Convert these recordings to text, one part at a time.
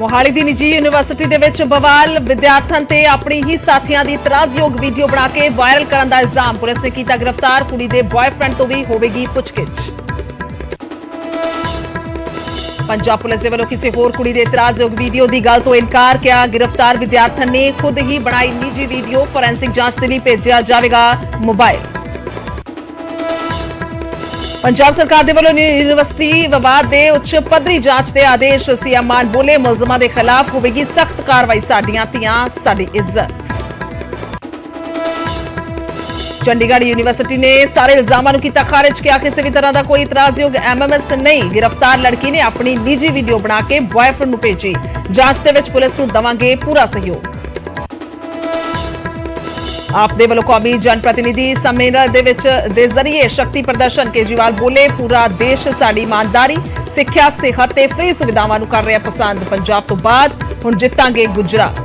मोहाली दी निजी यूनिवर्सिटी दे विच बवाल विद्यार्थियों ते अपनी ही साथियों की इतराजयोग वीडियो बना के वायरल करने का इल्जाम। पुलिस ने किया गिरफ्तार। कुड़ी दे बॉयफ्रेंड तो भी होगी पुछगिछ। पंजाब पुलिस के वालों किसी होर कुड़ी दे इतराजयोग वीडियो की गल तो इनकार किया। गिरफ्तार विद्यार्थी ने खुद ही बनाई निजी वीडियो। फोरेंसिक जांच के लिए भेजा जाएगा मोबाइल। पंजाब सरकार के वालों यूनिवर्सिटी विवाद के उच्च पद्धरी जांच के आदेश। सीएम मान बोले मुलजमां के खिलाफ होगी सख्त कार्रवाई। साडियां धीआं साडी इज्जत। चंडीगढ़ यूनिवर्सिटी ने सारे इल्जामों किया खारिज किया। किसी भी तरह का कोई इतराजयोग एमएमएस नहीं। गिरफ्तार लड़की ने अपनी निजी वीडियो बना के बॉयफ्रेंड को भेजी। जांच के पुलिस को देवांगे पूरा सहयोग। आप दे वालों कौमी जनप्रतिनिधि सम्मेलन दे जरिए शक्ति प्रदर्शन। केजरीवाल बोले पूरा देश साड़ी ईमानदारी सिक्ख्या सेहत ते फ्री सुविधावां कर रहा पसंद। पंजाब तो बाद हुण जितांगे गुजरात।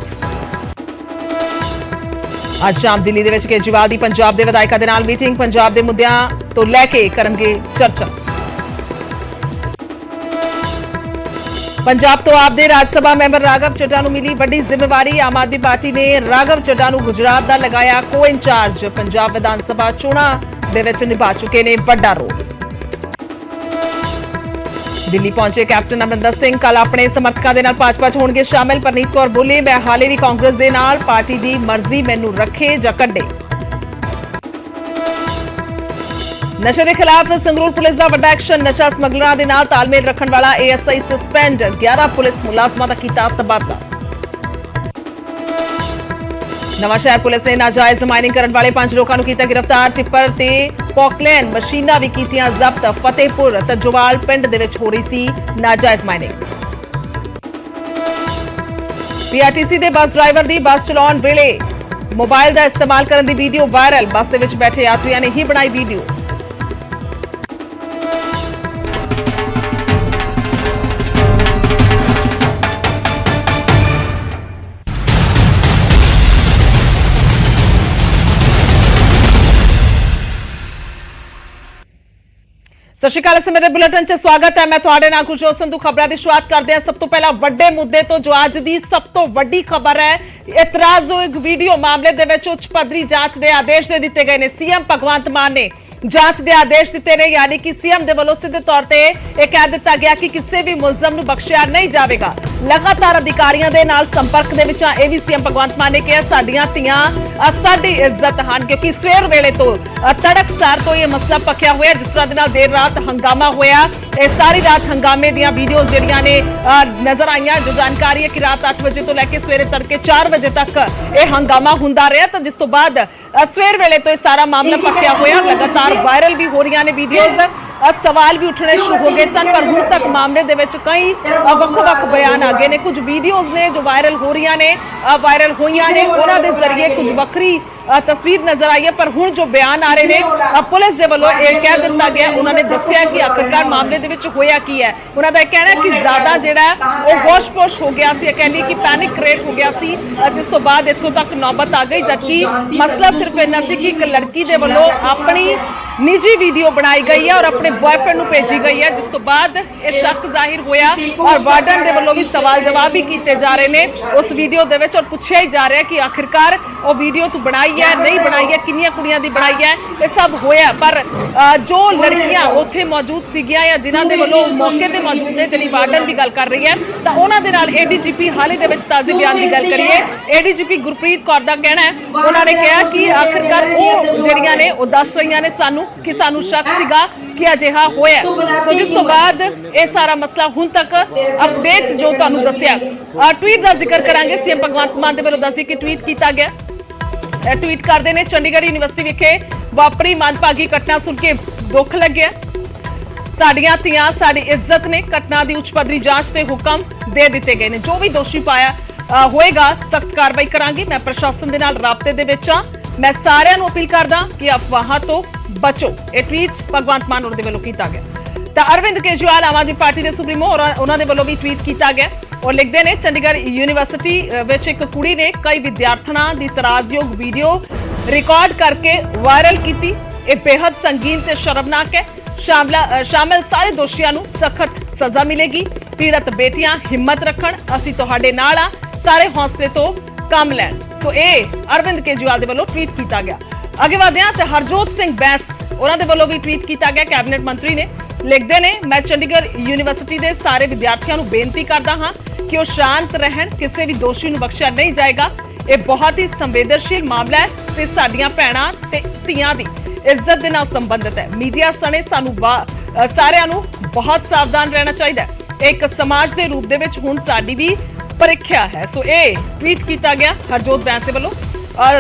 आज शाम दिल्ली दे विच केजरीवाल दी पंजाब दे विधायकां दे नाल मीटिंग। पंजाब दे मुद्दिआं तो लैके करनगे चर्चा। पंजाब तो आपदे राज्यसभा मैंबर राघव चड्ढा नूं मिली वड्डी जिम्मेवारी। आम आदमी पार्टी ने राघव चड्ढा नूं गुजरात दा लगाया को इंचार्ज। पंजाब विधानसभा चोणां दे विच निभा चुके ने वड्डा रोल। दिल्ली पहुंचे कैप्टन अमरिंदर सिंह कल अपने समर्थकों के नाल भाजपा च होणगे शामिल। परनीत कौर बोले मैं हाले भी कांग्रेस दे नाल पार्टी दी मर्जी मैनूं रखे जां कड्ढे। नशे के खिलाफ संगरूर पुलिस का वड्डा एक्शन। नशा समगलरां दे नाल तालमेल रखने वाला एएसआई सस्पेंड। 11 पुलिस मुलाजमां दा कीता तबादला। नवांशहर पुलिस ने नाजायज माइनिंग करने वाले 5 लोगों को किया गिरफ्तार। टिप्पर ते पॉकलैन मशीनां भी कीतियां जब्त। फतेहपुर तजवाल पिंड दे विच हो रही सी नाजायज माइनिंग। पीआरटीसी दे बस ड्राइवर दी बस चलाउण वेले मोबाइल का इस्तेमाल करने की वीडियो वायरल। बस दे विच बैठे यात्रियों ने ही बनाई वीडियो। सत श्री अकाल। मेरे बुलेटिन च स्वागत है। मैं थोड़े नाल गुरजोत संधू। खबरों की शुरुआत करते हैं सब तो पहला वड्डे मुद्दे तो जो अज की सब तो वड्डी खबर है। इतराजयोग वीडियो मामले दे विच उच्च पद्धरी जांच के आदेश दे दिते गए ने। सीएम भगवंत मान ने जांच के आदेश दिते ने। यानी कि सीएम दे वल्लों सीधे तौर पर यह कह दिता गया कि किसी भी मुलजम नूं बख्शिया नहीं जाएगा। लगातार अधिकारियों के नाल संपर्क दे विच यह भी सीएम भगवंत मान ने कहा साडियां धीआं साडी इज्जत हन। क्योंकि सवेर वेले तो तड़कसार तो यह मसला पक्या हुआ। जिस तरह नाल देर रात हंगामा होया। सारी रात हंगामे दी वीडियोज जिहड़ियां ने नजर आईयां। जो जानकारी है कि रात 8 बजे तो लैके सवेरे तड़के 4 बजे तक यह हंगामा हुंदा रहा। तो जिस तो बाद सवेर वेले तो यह सारा मामला पक्या हुआ। लगातार वायरल भी हो रही ने वीडियोज। सवाल भी उठने शुरू हो गए सन। पर हुण तक मामले दे विच कई वख-वख बयान आ गए ने। कुछ वीडियोज ने जो वायरल हो रही ने वायरल होईयां ने उन्हां दे जरिए कुछ वक्री तस्वीर नजर आई है। पर हुण जो बयान आ रहे हैं पुलिस दे वल्लों यह कह दिता गया। उन्होंने दस्सिया कि आखिरकार मामले दे विच होया की है। उन्हों का यह कहना है कि ज्यादा जिहड़ा वो होश-पोश हो गया सी। कह लीए कि पैनिक क्रिएट हो गया सी। जिस तो बाद इत्थों तक नौबत आ गई। जबकि मसला सिर्फ इन्ना सी कि एक लड़की दे वल्लों अपनी निजी वीडियो बनाई गई है और अपने बॉयफ्रेंड को भेजी गई है। जिस तो बाद यह शक जाहिर होया और वार्डन दे वल्लों भी सवाल जवाब भी किए जा रहे हैं उस वीडियो दे विच। और पूछा ही जा रहा है कि आखिरकार वो वीडियो तू बनाई है नहीं बनाई है, किन्नियां कुड़ियां दी बनाई है, ये सब होया। पर जो लड़कियां उत्थे मौजूद सीगियां या जिन्हां दे वल्लों मौके ते मौजूद ने, जिहड़ी वार्डन भी गल कर रही है, तो उन्हां दे नाल एडीजीपी हाल दे विच ताज़े बयान की गल करिए। एडीजीपी गुरप्रीत कौर दा कहना है उन्होंने कहा कि आखिरकार वो जिहड़ियां ने वो दस रही ने सानू कि सानू शक सीगा कि अजिहा होया। सो जिस तो बाद यह सारा मसला हुण तक अपडेट जो तुहानू दस्सिया। ट्वीट का जिक्र करांगे। सीएम भगवंत मान दे वल्लों दस्सिए कि ट्वीट किया गया। ट्वीट करते ने चंडीगढ़ यूनिवर्सिटी विखे वापरी मनभागी घटना सुन के दुख लग्या। साडियां धीआं साडी इज्जत ने। घटना की उच्च पद्धरी जांच के हुक्म दे दिते गए ने। जो भी दोषी पाया होएगा सख्त कार्रवाई करांगी। मैं प्रशासन के नाल राबते दे विच हां। मैं सारिआं नूं अपील करदा कि अफवाहां तो बचो। यह ट्वीट भगवंत मान होर दे वल्लों कीता गया। तो अरविंद केजरीवाल आम आदमी पार्टी के सुप्रीमो उन्होंने वालों भी ट्वीट किया गया और लिखते हैं चंडीगढ़ यूनिवर्सिटी विच एक कुड़ी ने कई विद्यार्थियों की इतराजयोग वीडियो रिकॉर्ड करके वायरल की। यह बेहद संगीन ते शर्मनाक है। शामिल सारे दोषियों को सख्त सजा मिलेगी। पीड़ित बेटियां हिम्मत रखण, असीं तुहाडे नाल आ, सारे हौसले तो काम लैण। सो ये अरविंद केजरीवाल दे वल्लों ट्वीट किया गया। अगे वधदे हां ते हरजोत सिंह बैंस उन्हां दे वल्लों भी ट्वीट किया गया। कैबिनेट मंत्री ने लिखते ने, मैं चंडीगढ़ यूनीवर्सिटी के सारे विद्यार्थियों को बेनती करता हाँ कि वह शांत रहन, किसी भी दोषी नूं बख्शिया नहीं जाएगा। ये बहुत ही संवेदनशील मामला है ते साडियां भैणां ते धीआं दी इज्जत दे नाल संबंधित है। मीडिया सने सानू सारिआं नूं बहुत सावधान रहना चाहिए। एक समाज के रूप दे विच हुण साडी भी परीक्षा है। सो ये ट्वीट किया गया हरजोत बैंस दे वल्लों।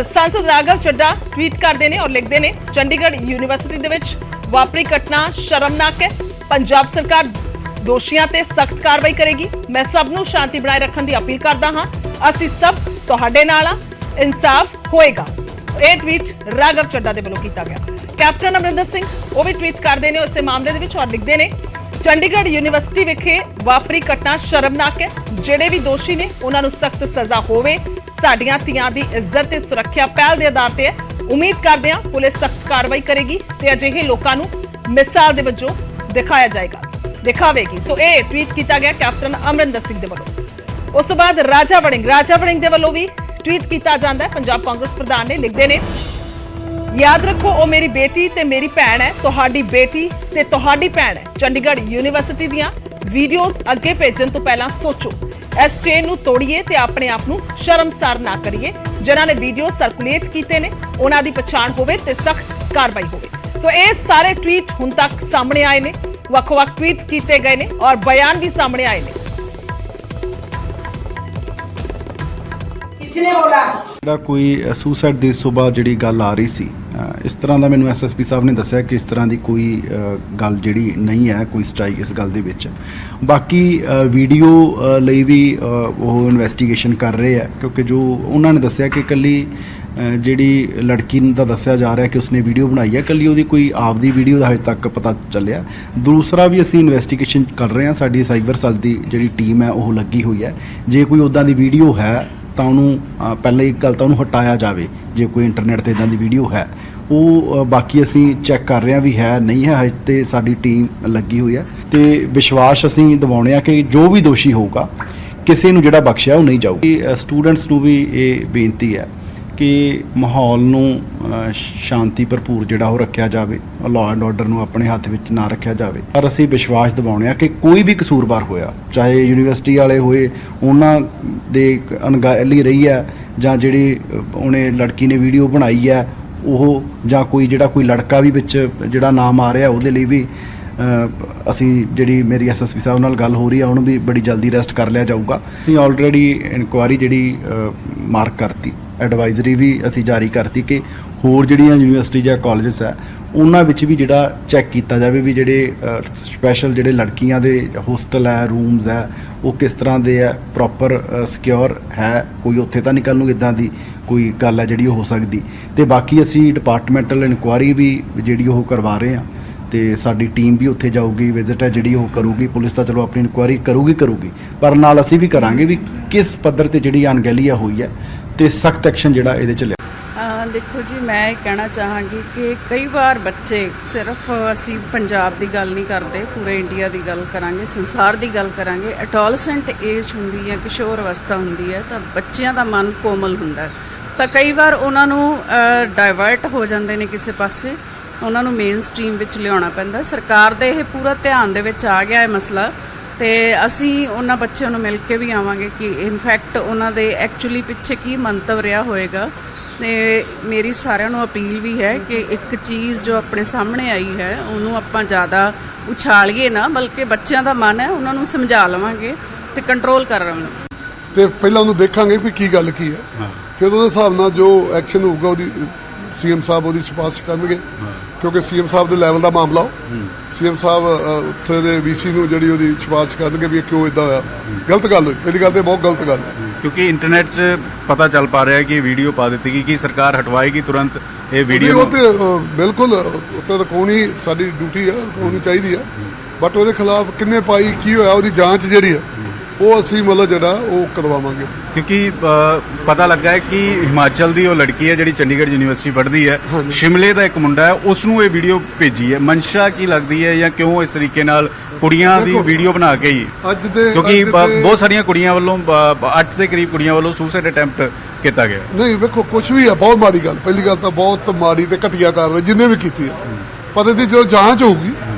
सांसद राघव चड्ढा ट्वीट करते हैं और लिखते हैं, चंडीगढ़ यूनीवर्सिटी दे विच वापरी घटना शर्मनाक है। पंजाब सरकार दोषियों ते सख्त कार्रवाई करेगी। मैं सबनों शांति बनाए रखने की अपील करता हाँ, असीं सब तुहाडे नाल आ, इंसाफ होएगा। यह ट्वीट राघव चड्ढा दे वल्लों किया गया। कैप्टन अमरिंदर सिंह वो भी ट्वीट करते हैं इस मामले दे विच और लिखते हैं, चंडीगढ़ यूनीवर्सिटी विखे वापरी घटना शर्मनाक है। जिहड़े भी दोषी ने उन्हां नूं सख्त सज़ा होवे। साडियां धीआं दी इज्जत ते सुरक्षा पहल दे आधार ते है। उम्मीद करते हैं पुलिस सख्त कार्रवाई करेगी ते अजिहे लोकां नूं मिसाल दे वजों दिखाया जाएगा, दिखावेगी। सो ये ट्वीट किया गया कैप्टन अमरिंदर सिंह दे वल्लों। उस तो बाद राजा वड़िंग दे वल्लों भी ट्वीट किया जाता है। पंजाब कांग्रेस प्रधान ने लिखते हैं, याद रखो ओ मेरी बेटी ते मेरी भैन है, तुहाडी बेटी ते तुहाडी भैन है। चंडीगढ़ यूनीवर्सिटी दियां वीडियोस अगे भेजण तो पहला सोचो। इस चेन नूं तोड़िए ते अपने आप नूं शर्मसार ना करिए। जिन्हां ने वीडियो सर्कुलेट कीते ने उन्हां दी पछाण होवे ते सख्त कार्रवाई होवे। सो ये सारे ट्वीट हुण तक सामने आए ने, ਵੱਖ-ਵੱਖ ट्वीट किए गए ने और बयान भी सामने आए ने। किसने बोला ਜਿਹੜਾ ਕੋਈ ਸੁਸਾਈਡ ਦੀ ਸੁਬਾਹ ਜਿਹੜੀ ਗੱਲ ਆ ਰਹੀ ਸੀ, ਇਸ ਤਰ੍ਹਾਂ ਦਾ ਮੈਨੂੰ ਐਸਐਸਪੀ ਸਾਹਿਬ ਨੇ ਦੱਸਿਆ ਕਿ ਇਸ ਤਰ੍ਹਾਂ ਦੀ ਕੋਈ ਗੱਲ ਜਿਹੜੀ ਨਹੀਂ ਹੈ, ਕੋਈ ਸਚਾਈ ਇਸ ਗੱਲ ਦੇ ਵਿੱਚ। ਬਾਕੀ ਵੀਡੀਓ ਲਈ ਵੀ ਉਹ ਇਨਵੈਸਟੀਗੇਸ਼ਨ ਕਰ ਰਹੇ ਆ, ਕਿਉਂਕਿ ਜੋ ਉਹਨਾਂ ਨੇ ਦੱਸਿਆ ਕਿ ਇਕੱਲੀ ਜਿਹੜੀ ਲੜਕੀ ਨੂੰ ਤਾਂ ਦੱਸਿਆ ਜਾ ਰਿਹਾ ਕਿ ਉਸਨੇ ਵੀਡੀਓ ਬਣਾਈ ਹੈ, ਇਕੱਲੀ ਉਹਦੀ ਕੋਈ ਆਪਦੀ ਵੀਡੀਓ ਦਾ ਹਜੇ ਤੱਕ ਪਤਾ ਚੱਲਿਆ। ਦੂਸਰਾ ਵੀ ਅਸੀਂ ਇਨਵੈਸਟੀਗੇਸ਼ਨ ਕਰ ਰਹੇ ਹਾਂ, ਸਾਡੀ ਸਾਈਬਰ ਸੈੱਲ ਦੀ ਜਿਹੜੀ ਟੀਮ ਹੈ ਉਹ ਲੱਗੀ ਹੋਈ ਹੈ। ਜੇ ਕੋਈ ਉੱਦਾਂ ਦੀ ਵੀਡੀਓ ਹੈ ਤਾਂ ਉਹਨੂੰ ਪਹਿਲੇ ਇੱਕ ਗੱਲ ਤਾਂ ਉਹਨੂੰ ਹਟਾਇਆ ਜਾਵੇ। ਜੇ ਕੋਈ ਇੰਟਰਨੈਟ 'ਤੇ ਇੱਦਾਂ ਦੀ ਵੀਡੀਓ ਹੈ ਉਹ ਬਾਕੀ ਅਸੀਂ ਚੈੱਕ ਕਰ ਰਹੇ ਹਾਂ ਵੀ ਹੈ ਨਹੀਂ ਹੈ, ਹਜੇ ਤੇ ਸਾਡੀ ਟੀਮ ਲੱਗੀ ਹੋਈ ਹੈ ਤੇ ਵਿਸ਼ਵਾਸ ਅਸੀਂ ਦਿਵਾਉਂਦੇ ਹਾਂ ਕਿ ਜੋ ਵੀ ਦੋਸ਼ੀ ਹੋਊਗਾ ਕਿਸੇ ਨੂੰ ਜਿਹੜਾ ਬਖਸ਼ਿਆ ਉਹ ਨਹੀਂ ਜਾਊਗਾ। ਸਟੂਡੈਂਟਸ ਨੂੰ ਵੀ ਇਹ ਬੇਨਤੀ ਹੈ ਕਿ ਮਾਹੌਲ ਨੂੰ ਸ਼ਾਂਤੀ ਭਰਪੂਰ ਜਿਹੜਾ ਉਹ ਰੱਖਿਆ ਜਾਵੇ, ਲਾਅ ਐਂਡ ਆਰਡਰ ਨੂੰ ਆਪਣੇ ਹੱਥ ਵਿੱਚ ਨਾ ਰੱਖਿਆ ਜਾਵੇ। ਪਰ ਅਸੀਂ ਵਿਸ਼ਵਾਸ ਦਿਵਾਉਂਦੇ ਹਾਂ ਕਿ ਕੋਈ ਵੀ ਕਸੂਰਵਾਰ ਹੋਇਆ, ਚਾਹੇ ਯੂਨੀਵਰਸਿਟੀ ਵਾਲੇ ਹੋਏ, ਉਹਨਾਂ ਦੇ ਅਣਗਹਿਲੀ ਰਹੀ ਹੈ ਜਾਂ ਜਿਹੜੀ ਉਹਨੇ ਲੜਕੀ ਨੇ ਵੀਡੀਓ ਬਣਾਈ ਹੈ ਉਹ, ਜਾਂ ਕੋਈ ਜਿਹੜਾ ਕੋਈ ਲੜਕਾ ਵੀ ਵਿੱਚ ਜਿਹੜਾ ਨਾਮ ਆ ਰਿਹਾ ਉਹਦੇ ਲਈ ਵੀ ਅਸੀਂ ਜਿਹੜੀ ਮੇਰੀ ਐਸਐਸਪੀ ਸਾਹਿਬ ਨਾਲ ਗੱਲ ਹੋ ਰਹੀ ਹੈ ਉਹਨੂੰ ਵੀ ਬੜੀ ਜਲਦੀ ਅਰੈਸਟ ਕਰ ਲਿਆ ਜਾਊਗਾ। ਅਸੀਂ ਆਲਰੇਡੀ ਇਨਕੁਆਇਰੀ ਜਿਹੜੀ ਮਾਰਕ ਕਰਤੀ, ਐਡਵਾਈਜ਼ਰੀ ਵੀ ਅਸੀਂ ਜਾਰੀ ਕਰਤੀ ਕਿ ਹੋਰ ਜਿਹੜੀਆਂ ਯੂਨੀਵਰਸਿਟੀ ਜਾਂ ਕਾਲਜਸ ਹੈ ਉਹਨਾਂ ਵਿੱਚ ਵੀ ਜਿਹੜਾ ਚੈੱਕ ਕੀਤਾ ਜਾਵੇ ਵੀ ਜਿਹੜੇ ਸਪੈਸ਼ਲ ਜਿਹੜੇ ਲੜਕੀਆਂ ਦੇ ਹੋਸਟਲ ਹੈ, ਰੂਮਸ ਹੈ, ਉਹ ਕਿਸ ਤਰ੍ਹਾਂ ਦੇ ਹੈ, ਪ੍ਰੋਪਰ ਸਿਕਿਉਰ ਹੈ, ਕੋਈ ਉੱਥੇ ਤਾਂ ਨਹੀਂ ਕੱਲ੍ਹ ਨੂੰ ਇੱਦਾਂ ਦੀ ਕੋਈ ਗੱਲ ਹੈ ਜਿਹੜੀ ਉਹ ਹੋ ਸਕਦੀ। ਅਤੇ ਬਾਕੀ ਅਸੀਂ ਡਿਪਾਰਟਮੈਂਟਲ ਇਨਕੁਆਇਰੀ ਵੀ ਜਿਹੜੀ ਉਹ ਕਰਵਾ ਰਹੇ ਹਾਂ ਤੇ ਸਾਡੀ ਟੀਮ ਵੀ ਉੱਥੇ ਜਾਊਗੀ, ਵਿਜ਼ਿਟ ਹੈ ਜਿਹੜੀ ਉਹ ਕਰੂਗੀ। ਪੁਲਿਸ ਤਾਂ ਚਲੋ ਆਪਣੀ ਇਨਕੁਆਇਰੀ ਕਰੂਗੀ, ਪਰ ਨਾਲ ਅਸੀਂ ਵੀ ਕਰਾਂਗੇ ਵੀ ਕਿਸ ਪੱਧਰ 'ਤੇ ਜਿਹੜੀ ਅਣਗਹਿਲੀ ਹੋਈ ਹੈ ਤੇ ਸਖਤ ਐਕਸ਼ਨ ਜਿਹੜਾ ਇਹਦੇ 'ਚ ਲਿਆ। देखो जी, मैं ये कहना चाहांगी कि कई बार बच्चे सिर्फ असी पंजाब की गल नहीं करते, पूरे इंडिया की गल करांगे, संसार की गल करांगे। एडोलसेंट एज हुंदी है, किशोर अवस्था हुंदी है, तो बच्चों का मन कोमल हुंदा है, तो कई बार उन्होंने डाइवर्ट हो जाते हैं किसी पासे, उन्होंने मेन स्ट्रीम विच लियाउणा पैंदा। सरकार दे ये पूरा ध्यान दे विच आ गया है मसला, तो असी उन्होंने बच्चों को मिल के भी आवांगे कि इनफैक्ट उन्होंने एक्चुअली पिछे की मंतव रहा होएगा। ਤੇ ਮੇਰੀ ਸਾਰਿਆਂ ਨੂੰ ਅਪੀਲ ਵੀ ਹੈ ਕਿ ਇੱਕ ਚੀਜ਼ ਜੋ ਆਪਣੇ ਸਾਹਮਣੇ ਆਈ ਹੈ ਉਹਨੂੰ ਆਪਾਂ ਜ਼ਿਆਦਾ ਉਛਾਲੀਏ ਨਾ, ਬਲਕਿ ਬੱਚਿਆਂ ਦਾ ਮਨ ਹੈ ਉਹਨਾਂ ਨੂੰ ਸਮਝਾ ਲਵਾਂਗੇ ਤੇ ਕੰਟਰੋਲ ਕਰ ਲਵਾਂਗੇ। ਤੇ ਪਹਿਲਾਂ ਉਹਨੂੰ ਦੇਖਾਂਗੇ ਵੀ ਕੀ ਗੱਲ ਕੀ ਹੈ, ਫਿਰ ਉਹਦੇ ਹਿਸਾਬ ਨਾਲ ਜੋ ਐਕਸ਼ਨ ਹੋਊਗਾ ਉਹਦੀ ਸੀਐਮ ਸਾਹਿਬ ਉਹਦੀ ਸਿਫਾਰਿਸ਼ ਕਰਨਗੇ, ਕਿਉਂਕਿ ਸੀਐਮ ਸਾਹਿਬ ਦੇ ਲੈਵਲ ਦਾ ਮਾਮਲਾ। ਸੀਐਮ ਸਾਹਿਬ ਉੱਥੇ ਦੇ ਵੀਸੀ ਨੂੰ ਜਿਹੜੀ ਉਹਦੀ ਸਿਫਾਰਿਸ਼ ਕਰਨਗੇ ਵੀ ਕਿਉਂ ਇਦਾਂ ਹੋਇਆ। ਗਲਤ ਗੱਲ ਹੋਈ, ਪਹਿਲੀ ਗੱਲ ਤੇ ਬਹੁਤ ਗਲਤ ਗੱਲ ਹੈ, ਕਿਉਂਕਿ ਇੰਟਰਨੈਟ 'ਚ ਪਤਾ ਚੱਲ ਪਾ ਰਿਹਾ ਕਿ ਵੀਡੀਓ ਪਾ ਦਿੱਤੀ ਗਈ ਕਿ ਸਰਕਾਰ ਹਟਵਾਏਗੀ ਤੁਰੰਤ ਇਹ ਵੀਡੀਓ। ਉਹ ਤੇ ਬਿਲਕੁਲ ਉੱਤੇ ਦਿਖਾਉਣੀ ਸਾਡੀ ਡਿਊਟੀ ਆ, ਦਿਖਾਉਣੀ ਚਾਹੀਦੀ ਆ, ਬਟ ਉਹਦੇ ਖਿਲਾਫ ਕਿੰਨੇ ਪਾਈ, ਕੀ ਹੋਇਆ, ਉਹਦੀ ਜਾਂਚ ਜਿਹੜੀ ਆ ਉਹ ਅਸੀਂ ਮਤਲਬ ਜਿਹੜਾ ਉਹ ਕਰਵਾਵਾਂਗੇ। ਕਿਉਂਕਿ ਪਤਾ ਲੱਗਾ ਹੈ ਕਿ ਹਿਮਾਚਲ ਦੀ ਉਹ ਲੜਕੀ ਹੈ ਜਿਹੜੀ ਚੰਡੀਗੜ੍ਹ ਯੂਨੀਵਰਸਿਟੀ ਪੜ੍ਹਦੀ ਹੈ, ਸ਼ਿਮਲੇ ਦਾ ਇੱਕ ਮੁੰਡਾ ਹੈ, ਉਸ ਨੂੰ ਇਹ ਵੀਡੀਓ ਭੇਜੀ ਹੈ। ਮਨਸ਼ਾ ਕੀ ਲੱਗਦੀ ਹੈ ਜਾਂ ਕਿਉਂ ਇਸ ਤਰੀਕੇ ਨਾਲ ਕੁੜੀਆਂ ਦੀ ਵੀਡੀਓ ਬਣਾ ਕੇ ਹੀ? ਕਿਉਂਕਿ ਬਹੁਤ ਸਾਰੀਆਂ ਕੁੜੀਆਂ ਵੱਲੋਂ 8 ਦੇ ਕਰੀਬ ਕੁੜੀਆਂ ਵੱਲੋਂ ਸੁਸਾਈਡ ਅਟੈਂਪਟ ਕੀਤਾ ਗਿਆ। ਨਹੀਂ ਵੇਖੋ ਕੁਝ ਵੀ ਹੈ, ਬਹੁਤ ਮਾੜੀ ਗੱਲ। ਪਹਿਲੀ ਗੱਲ ਤਾਂ ਬਹੁਤ ਮਾੜੀ ਤੇ ਘਟੀਆ ਕਾਰਵਾਈ ਜਿਹਨੇ ਵੀ ਕੀਤੀ ਹੈ, ਪਰ ਇਹਦੀ ਜਦੋਂ ਜਾਂਚ ਹੋਊਗੀ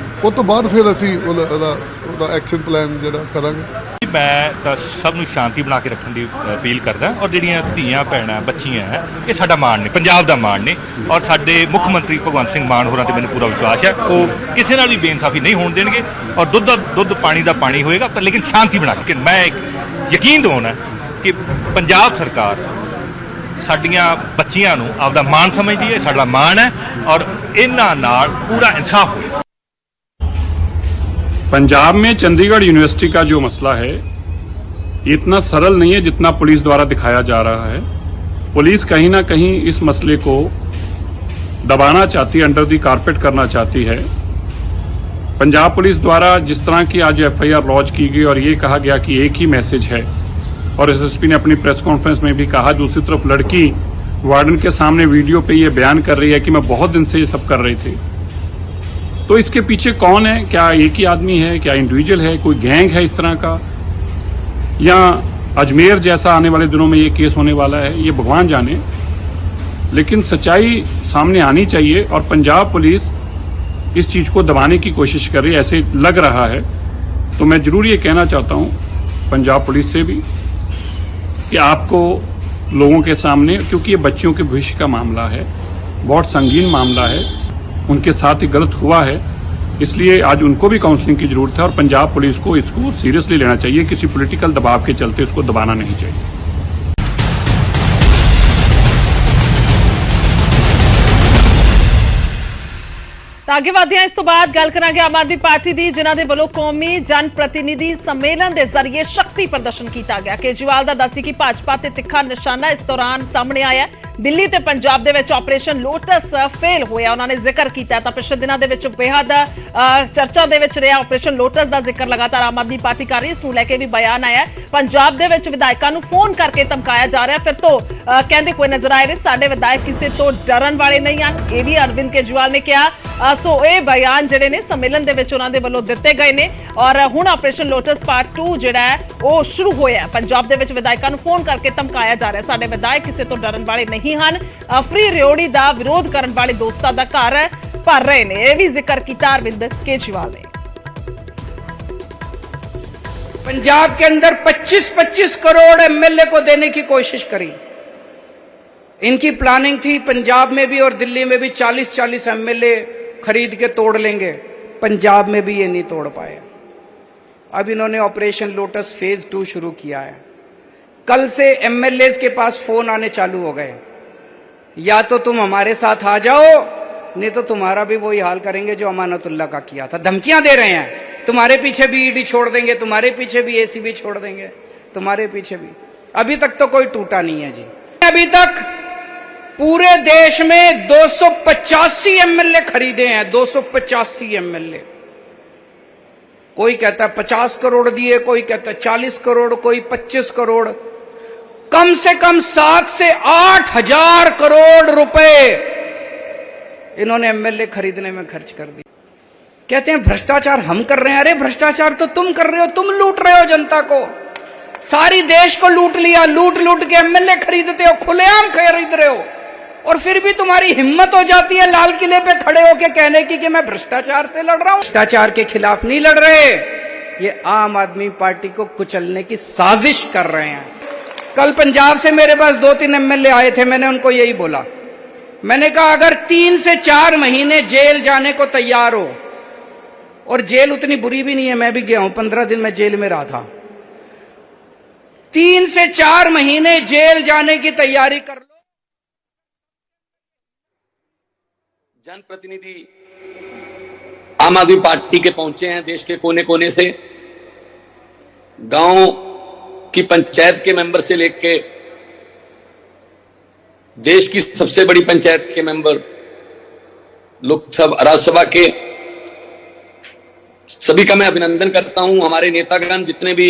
ਉਸ ਤੋਂ ਬਾਅਦ ਫਿਰ ਅਸੀਂ ਉਹਦਾ ਐਕਸ਼ਨ ਪਲਾਨ ਜਿਹੜਾ ਕਰਾਂਗੇ। ਮੈਂ ਤਾਂ ਸਭ ਨੂੰ ਸ਼ਾਂਤੀ ਬਣਾ ਕੇ ਰੱਖਣ ਦੀ ਅਪੀਲ ਕਰਦਾ, ਔਰ ਜਿਹੜੀਆਂ ਧੀਆਂ ਭੈਣਾਂ ਬੱਚੀਆਂ ਹੈ ਇਹ ਸਾਡਾ ਮਾਣ ਨੇ, ਪੰਜਾਬ ਦਾ ਮਾਣ ਨੇ, ਔਰ ਸਾਡੇ ਮੁੱਖ ਮੰਤਰੀ ਭਗਵੰਤ ਸਿੰਘ ਮਾਨ ਹੋਰਾਂ ਤੇ ਮੈਨੂੰ ਪੂਰਾ ਵਿਸ਼ਵਾਸ ਹੈ ਉਹ ਕਿਸੇ ਨਾਲ ਵੀ ਬੇਇਨਸਾਫੀ ਨਹੀਂ ਹੋਣ ਦੇਣਗੇ, ਔਰ ਦੁੱਧ ਪਾਣੀ ਦਾ ਪਾਣੀ ਹੋਏਗਾ, ਪਰ ਲੇਕਿਨ ਸ਼ਾਂਤੀ ਬਣਾ ਕੇ। ਮੈਂ ਯਕੀਨ ਦਿਵਾਉਣਾ ਕਿ ਪੰਜਾਬ ਸਰਕਾਰ ਸਾਡੀਆਂ ਬੱਚੀਆਂ ਨੂੰ ਆਪਦਾ ਮਾਣ ਸਮਝਦੀ ਹੈ, ਸਾਡਾ ਮਾਣ ਹੈ, ਔਰ ਇਹਨਾਂ ਨਾਲ ਪੂਰਾ ਇਨਸਾਫ ਹੋਏਗਾ। पंजाब में चंडीगढ़ यूनिवर्सिटी का जो मसला है ये इतना सरल नहीं है जितना पुलिस द्वारा दिखाया जा रहा है। पुलिस कहीं ना कहीं इस मसले को दबाना चाहती है, अंडर दी कारपेट करना चाहती है। पंजाब पुलिस द्वारा जिस तरह की आज एफआईआर लॉन्च की गई और ये कहा गया कि एक ही मैसेज है, और एसएसपी ने अपनी प्रेस कॉन्फ्रेंस में भी कहा, दूसरी तरफ लड़की वार्डन के सामने वीडियो पे ये बयान कर रही है कि मैं बहुत दिन से ये सब कर रही थी। तो इसके पीछे कौन है? क्या एक ही आदमी है? क्या इंडिविजुअल है? कोई गैंग है इस तरह का, या अजमेर जैसा आने वाले दिनों में ये केस होने वाला है? ये भगवान जाने, लेकिन सच्चाई सामने आनी चाहिए। और पंजाब पुलिस इस चीज को दबाने की कोशिश कर रही है, ऐसे लग रहा है। तो मैं जरूर ये कहना चाहता हूं पंजाब पुलिस से भी कि आपको लोगों के सामने, क्योंकि ये बच्चियों के भविष्य का मामला है, बहुत संगीन मामला है, उनके साथ ही गलत हुआ है, इसलिए आज उनको भी काउंसलिंग की जरूरत है, और पंजाब पुलिस को इसको सीरियसली लेना चाहिए। किसी पॉलिटिकल दबाव के चलते इसको दबाना नहीं चाहिए। ਤਾਂ ਅੱਗੇ ਵਧਦੇ ਹਾਂ। ਇਸ ਤੋਂ ਬਾਅਦ ਗੱਲ ਕਰਾਂਗੇ ਆਮ ਆਦਮੀ ਪਾਰਟੀ ਦੀ, ਜਿਨ੍ਹਾਂ ਦੇ ਵੱਲੋਂ ਕੌਮੀ ਜਨ ਪ੍ਰਤੀਨਿਧੀ ਸੰਮੇਲਨ ਦੇ ਜ਼ਰੀਏ ਸ਼ਕਤੀ ਪ੍ਰਦਰਸ਼ਨ ਕੀਤਾ ਗਿਆ। ਕੇਜਰੀਵਾਲ ਦਾ ਦੱਸੀ ਕਿ ਭਾਜਪਾ ਤੇ ਤਿੱਖਾ ਨਿਸ਼ਾਨਾ ਇਸ ਦੌਰਾਨ ਸਾਹਮਣੇ ਆਇਆ। ਦਿੱਲੀ ਤੇ ਪੰਜਾਬ ਦੇ ਵਿੱਚ ਆਪਰੇਸ਼ਨ ਲੋਟਸ ਫੇਲ ਹੋਇਆ, ਉਹਨਾਂ ਨੇ ਜ਼ਿਕਰ ਕੀਤਾ। ਤਾਂ ਪਿਛਲੇ ਦਿਨਾਂ ਦੇ ਵਿੱਚ ਬੇਹੱਦ ਚਰਚਾ ਦੇ ਵਿੱਚ ਰਿਹਾ ਆਪਰੇਸ਼ਨ ਲੋਟਸ ਦਾ ਜ਼ਿਕਰ ਲਗਾਤਾਰ ਆਮ ਆਦਮੀ ਪਾਰਟੀ ਕਰ ਰਹੀ। ਇਸ ਨੂੰ ਲੈ ਕੇ ਵੀ ਬਿਆਨ ਆਇਆ। ਪੰਜਾਬ ਦੇ ਵਿੱਚ ਵਿਧਾਇਕਾਂ ਨੂੰ ਫੋਨ ਕਰਕੇ ਧਮਕਾਇਆ ਜਾ ਰਿਹਾ। ਫਿਰ ਤੋਂ ਕਹਿੰਦੇ ਕੋਈ ਨਜ਼ਰ ਆਏ ਨੇ, ਸਾਡੇ ਵਿਧਾਇਕ ਕਿਸੇ ਤੋਂ ਡਰਨ ਵਾਲੇ ਨਹੀਂ ਹਨ, ਇਹ ਵੀ ਅਰਵਿੰਦ ਕੇਜਰੀਵਾਲ ਨੇ ਕਿਹਾ। ਸੋ ਇਹ ਬਿਆਨ ਜਿਹੜੇ ਨੇ ਸੰਮੇਲਨ ਦੇ ਵਿੱਚ ਉਹਨਾਂ ਦੇ ਵੱਲੋਂ ਦਿੱਤੇ ਗਏ ਨੇ। ਔਰ ਹੁਣ ਆਪਰੇਸ਼ਨ ਲੋਟਸ ਪਾਰਟ 2 ਜਿਹੜਾ ਹੈ ਉਹ ਸ਼ੁਰੂ ਹੋਇਆ। ਪੰਜਾਬ ਦੇ ਵਿੱਚ ਵਿਧਾਇਕਾਂ ਨੂੰ ਫੋਨ ਕਰਕੇ ਧਮਕਾਇਆ ਜਾ ਰਿਹਾ, ਸਾਡੇ ਵਿਧਾਇਕ ਕਿਸੇ ਤੋਂ ਡਰਨ ਵਾਲੇ ਨਹੀਂ ਹਨ, ਫ੍ਰੀ ਰਿਓੜੀ ਦਾ ਵਿਰੋਧ ਕਰਨ ਵਾਲੇ ਦੋਸਤਾਂ ਦਾ ਘਰ ਭਰ ਰਹੇ ਨੇ। ਇਹ ਵੀ ਜ਼ਿਕਰ ਕੀਤਾ ਅਰਵਿੰਦ ਕੇਜਰੀਵਾਲ ਨੇ। पंजाब के अंदर 25-25 करोड़ एमएलए को देने की कोशिश करी। इनकी प्लानिंग थी पंजाब में भी और दिल्ली में भी 40-40 एमएलए खरीद के तोड़ लेंगे। पंजाब में भी ये नहीं तोड़ पाए। अब इन्होंने ऑपरेशन लोटस फेज 2 शुरू किया है। कल से एमएलए के पास फोन आने चालू हो गए, या तो तुम हमारे साथ आ जाओ, नहीं तो तुम्हारा भी वही हाल करेंगे जो अमानतुल्लाह का किया था। धमकियां दे रहे हैं, तुम्हारे पीछे भी ईडी छोड़ देंगे, तुम्हारे पीछे भी एसीबी छोड़ देंगे, तुम्हारे पीछे भी। अभी तक तो कोई टूटा नहीं है जी। अभी तक पूरे देश में 285 एमएलए खरीदे हैं, 285 एमएलए। कोई कहता है 50 करोड़ दिए, कोई कहता है 40 करोड़, कोई 25 करोड़। कम से कम 7 से 8 हजार करोड़ रुपए इन्होंने एमएलए खरीदने में खर्च कर दी। कहते हैं भ्रष्टाचार हम कर रहे हैं। अरे भ्रष्टाचार तो तुम कर रहे हो, तुम लूट रहे हो जनता को। सारी देश को लूट लिया, लूट लूट के एमएलए खरीदते हो, खुलेआम खरीद रहे हो, और फिर भी तुम्हारी हिम्मत हो जाती है लाल किले पे खड़े होके कहने की कि मैं भ्रष्टाचार से लड़ रहा हूं। भ्रष्टाचार के खिलाफ नहीं लड़ रहे, ये आम आदमी पार्टी को कुचलने की साजिश कर रहे हैं। कल पंजाब से मेरे पास 2-3 एमएलए आए थे, मैंने उनको यही बोला। मैंने कहा अगर 3 से 4 महीने जेल जाने को तैयार हो, और जेल उतनी बुरी भी नहीं है, मैं भी गया हूं, 15 दिन मैं जेल में रहा था। 3 से 4 महीने जेल जाने की तैयारी कर लो। जनप्रतिनिधि आम आदमी पार्टी के पहुंचे हैं देश के कोने कोने से। गांव की पंचायत के मेंबर से लेके देश की सबसे बड़ी पंचायत के मेंबर, लोकसभा राज्यसभा के, सभी का मैं अभिनंदन करता हूं। हमारे नेतागण जितने भी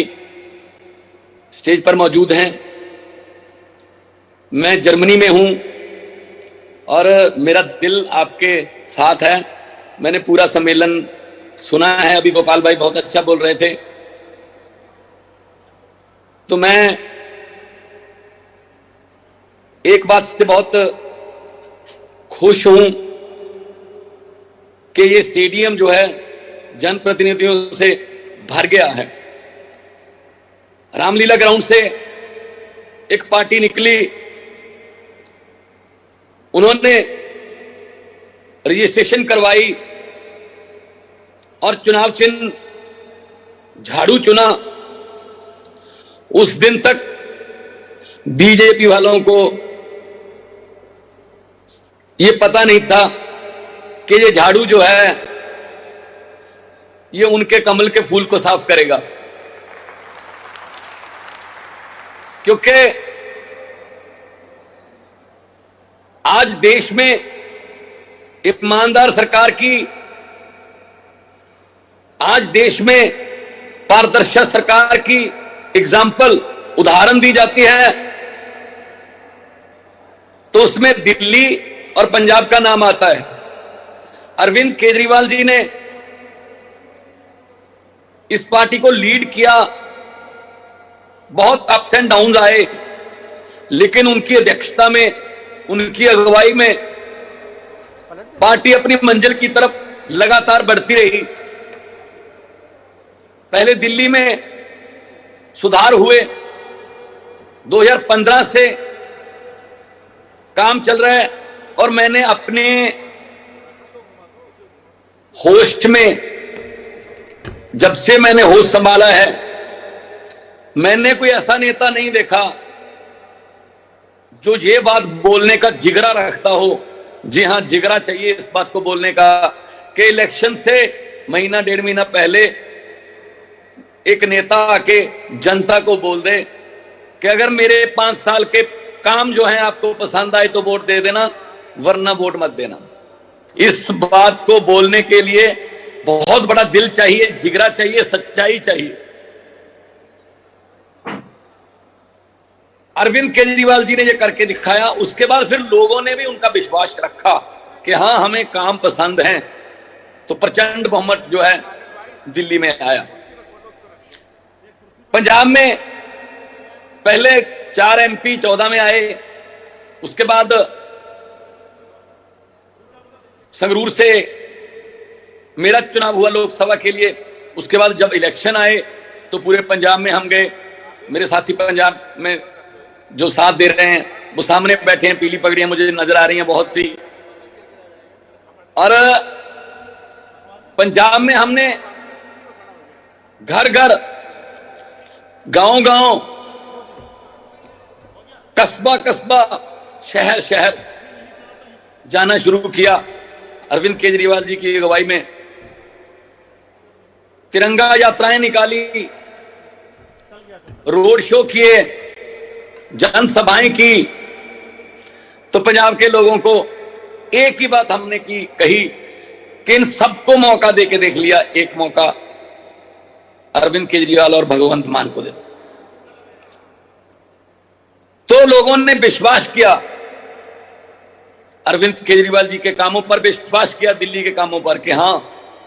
स्टेज पर मौजूद हैं। मैं जर्मनी में हूं और मेरा दिल आपके साथ है। मैंने पूरा सम्मेलन सुना है। अभी गोपाल भाई बहुत अच्छा बोल रहे थे। तो मैं एक बात से बहुत खुश हूं कि ये स्टेडियम जो है जनप्रतिनिधियों से भर गया है। रामलीला ग्राउंड से एक पार्टी निकली, उन्होंने रजिस्ट्रेशन करवाई और चुनाव चिन्ह झाड़ू चुना। उस दिन तक बीजेपी वालों को यह पता नहीं था कि ये झाड़ू जो है ये उनके कमल के फूल को साफ करेगा, क्योंकि आज देश में ईमानदार सरकार की, आज देश में पारदर्शी सरकार की एग्जाम्पल, उदाहरण दी जाती है, तो उसमें दिल्ली और पंजाब का नाम आता है। अरविंद केजरीवाल जी ने इस पार्टी को लीड किया। बहुत अप्स एंड डाउन्स आए, लेकिन उनकी अध्यक्षता में, उनकी अगुवाई में पार्टी अपनी मंजिल की तरफ लगातार बढ़ती रही। पहले दिल्ली में सुधार हुए, 2015 से काम चल रहा है और मैंने अपने होस्ट में, जब से मैंने होस्ट संभाला है, मैंने कोई ऐसा नेता नहीं देखा जो ये बात बोलने का जिगरा रखता हो। जी हां, जिगरा चाहिए इस बात को बोलने का कि इलेक्शन से महीना डेढ़ महीना पहले एक नेता आके जनता को बोल दे कि अगर मेरे 5 साल के काम जो हैं आपको पसंद आए तो वोट दे देना, वरना वोट मत देना। इस बात को बोलने के लिए बहुत बड़ा दिल चाहिए, जिगरा चाहिए, सच्चाई चाहिए। अरविंद केजरीवाल जी ने ये करके दिखाया। उसके बाद फिर लोगों ने भी उनका विश्वास रखा कि हां, हमें काम पसंद है, तो प्रचंड बहुमत जो है दिल्ली में आया। पंजाब में पहले 4 MP 14 में आए, उसके बाद संगरूर से मेरा चुनाव हुआ लोकसभा के लिए। उसके बाद जब इलेक्शन आए तो पूरे पंजाब में हम गए। मेरे साथी पंजाब में जो साथ दे रहे हैं वो सामने बैठे हैं, पीली पगड़ियां मुझे नजर आ रही हैं बहुत सी। और पंजाब में हमने घर घर, गांव गांव, कस्बा कस्बा, शहर शहर जाना शुरू किया। अरविंद केजरीवाल जी की अगुवाई में तिरंगा यात्राएं निकाली, रोड शो किए, जनसभाएं की। तो पंजाब के लोगों को एक ही बात हमने कही कि इन सबको मौका देके देख लिया, एक मौका अरविंद केजरीवाल और भगवंत मान को दे। तो लोगों ने विश्वास किया, अरविंद केजरीवाल जी के कामों पर विश्वास किया, दिल्ली के कामों पर, कि हां,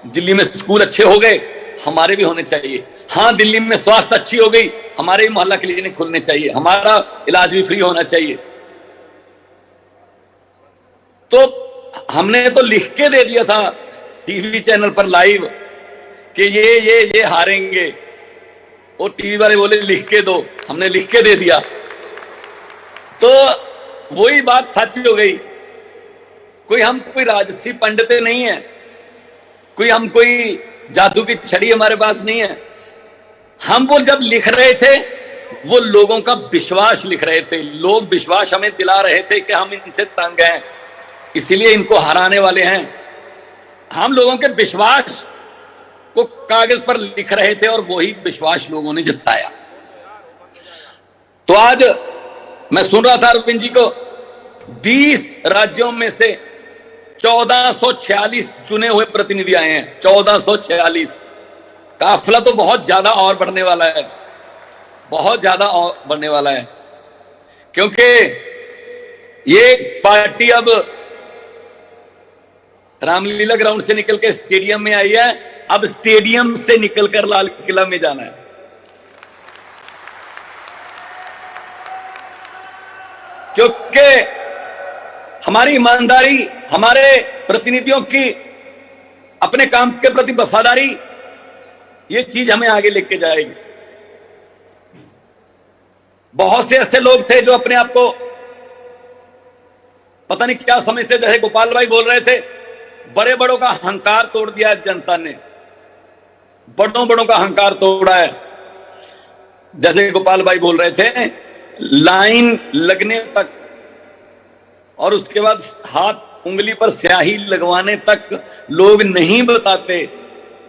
दिल्ली में स्कूल अच्छे हो गए, हमारे भी होने चाहिए। हां, दिल्ली में स्वास्थ्य अच्छी हो गई, हमारे भी मोहल्ला क्लिनिक खुलने चाहिए, हमारा इलाज भी फ्री होना चाहिए। तो हमने तो लिख के दे दिया था टीवी चैनल पर लाइव कि ये हारेंगे। वो टीवी वाले बोले लिख के दो, हमने लिख के दे दिया। तो वही बात सच हो गई। हम कोई राजसी पंडित नहीं है, हम कोई जादू की छड़ी हमारे पास नहीं है। हम वो जब लिख रहे थे वो लोगों का विश्वास लिख रहे थे। लोग विश्वास हमें दिला रहे थे कि हम इनसे तंग हैं, इसीलिए इनको हराने वाले हैं। हम लोगों के विश्वास को कागज पर लिख रहे थे और वही विश्वास लोगों ने जताया। तो आज मैं सुन रहा था अरविंद जी को, 20 राज्यों में से 1446 चुने हुए प्रतिनिधि आए हैं। 1446 काफिला तो बहुत ज्यादा और बढ़ने वाला है। बहुत ज्यादा और बढ़ने वाला है, क्योंकि ये पार्टी अब रामलीला ग्राउंड से निकल के स्टेडियम में आई है, अब स्टेडियम से निकलकर लाल किला में जाना है। क्योंकि हमारी ईमानदारी, हमारे प्रतिनिधियों की अपने काम के प्रति वफादारी, ये चीज हमें आगे लेके जाएगी। बहुत से ऐसे लोग थे जो अपने आप को पता नहीं क्या समझते, जैसे गोपाल भाई बोल रहे थे, बड़े बड़ों का अहंकार तोड़ दिया है जनता ने, बड़ों बड़ों का अहंकार तोड़ा है। जैसे गोपाल भाई बोल रहे थे, लाइन लगने तक और उसके बाद हाथ उंगली पर स्याही लगवाने तक लोग नहीं बताते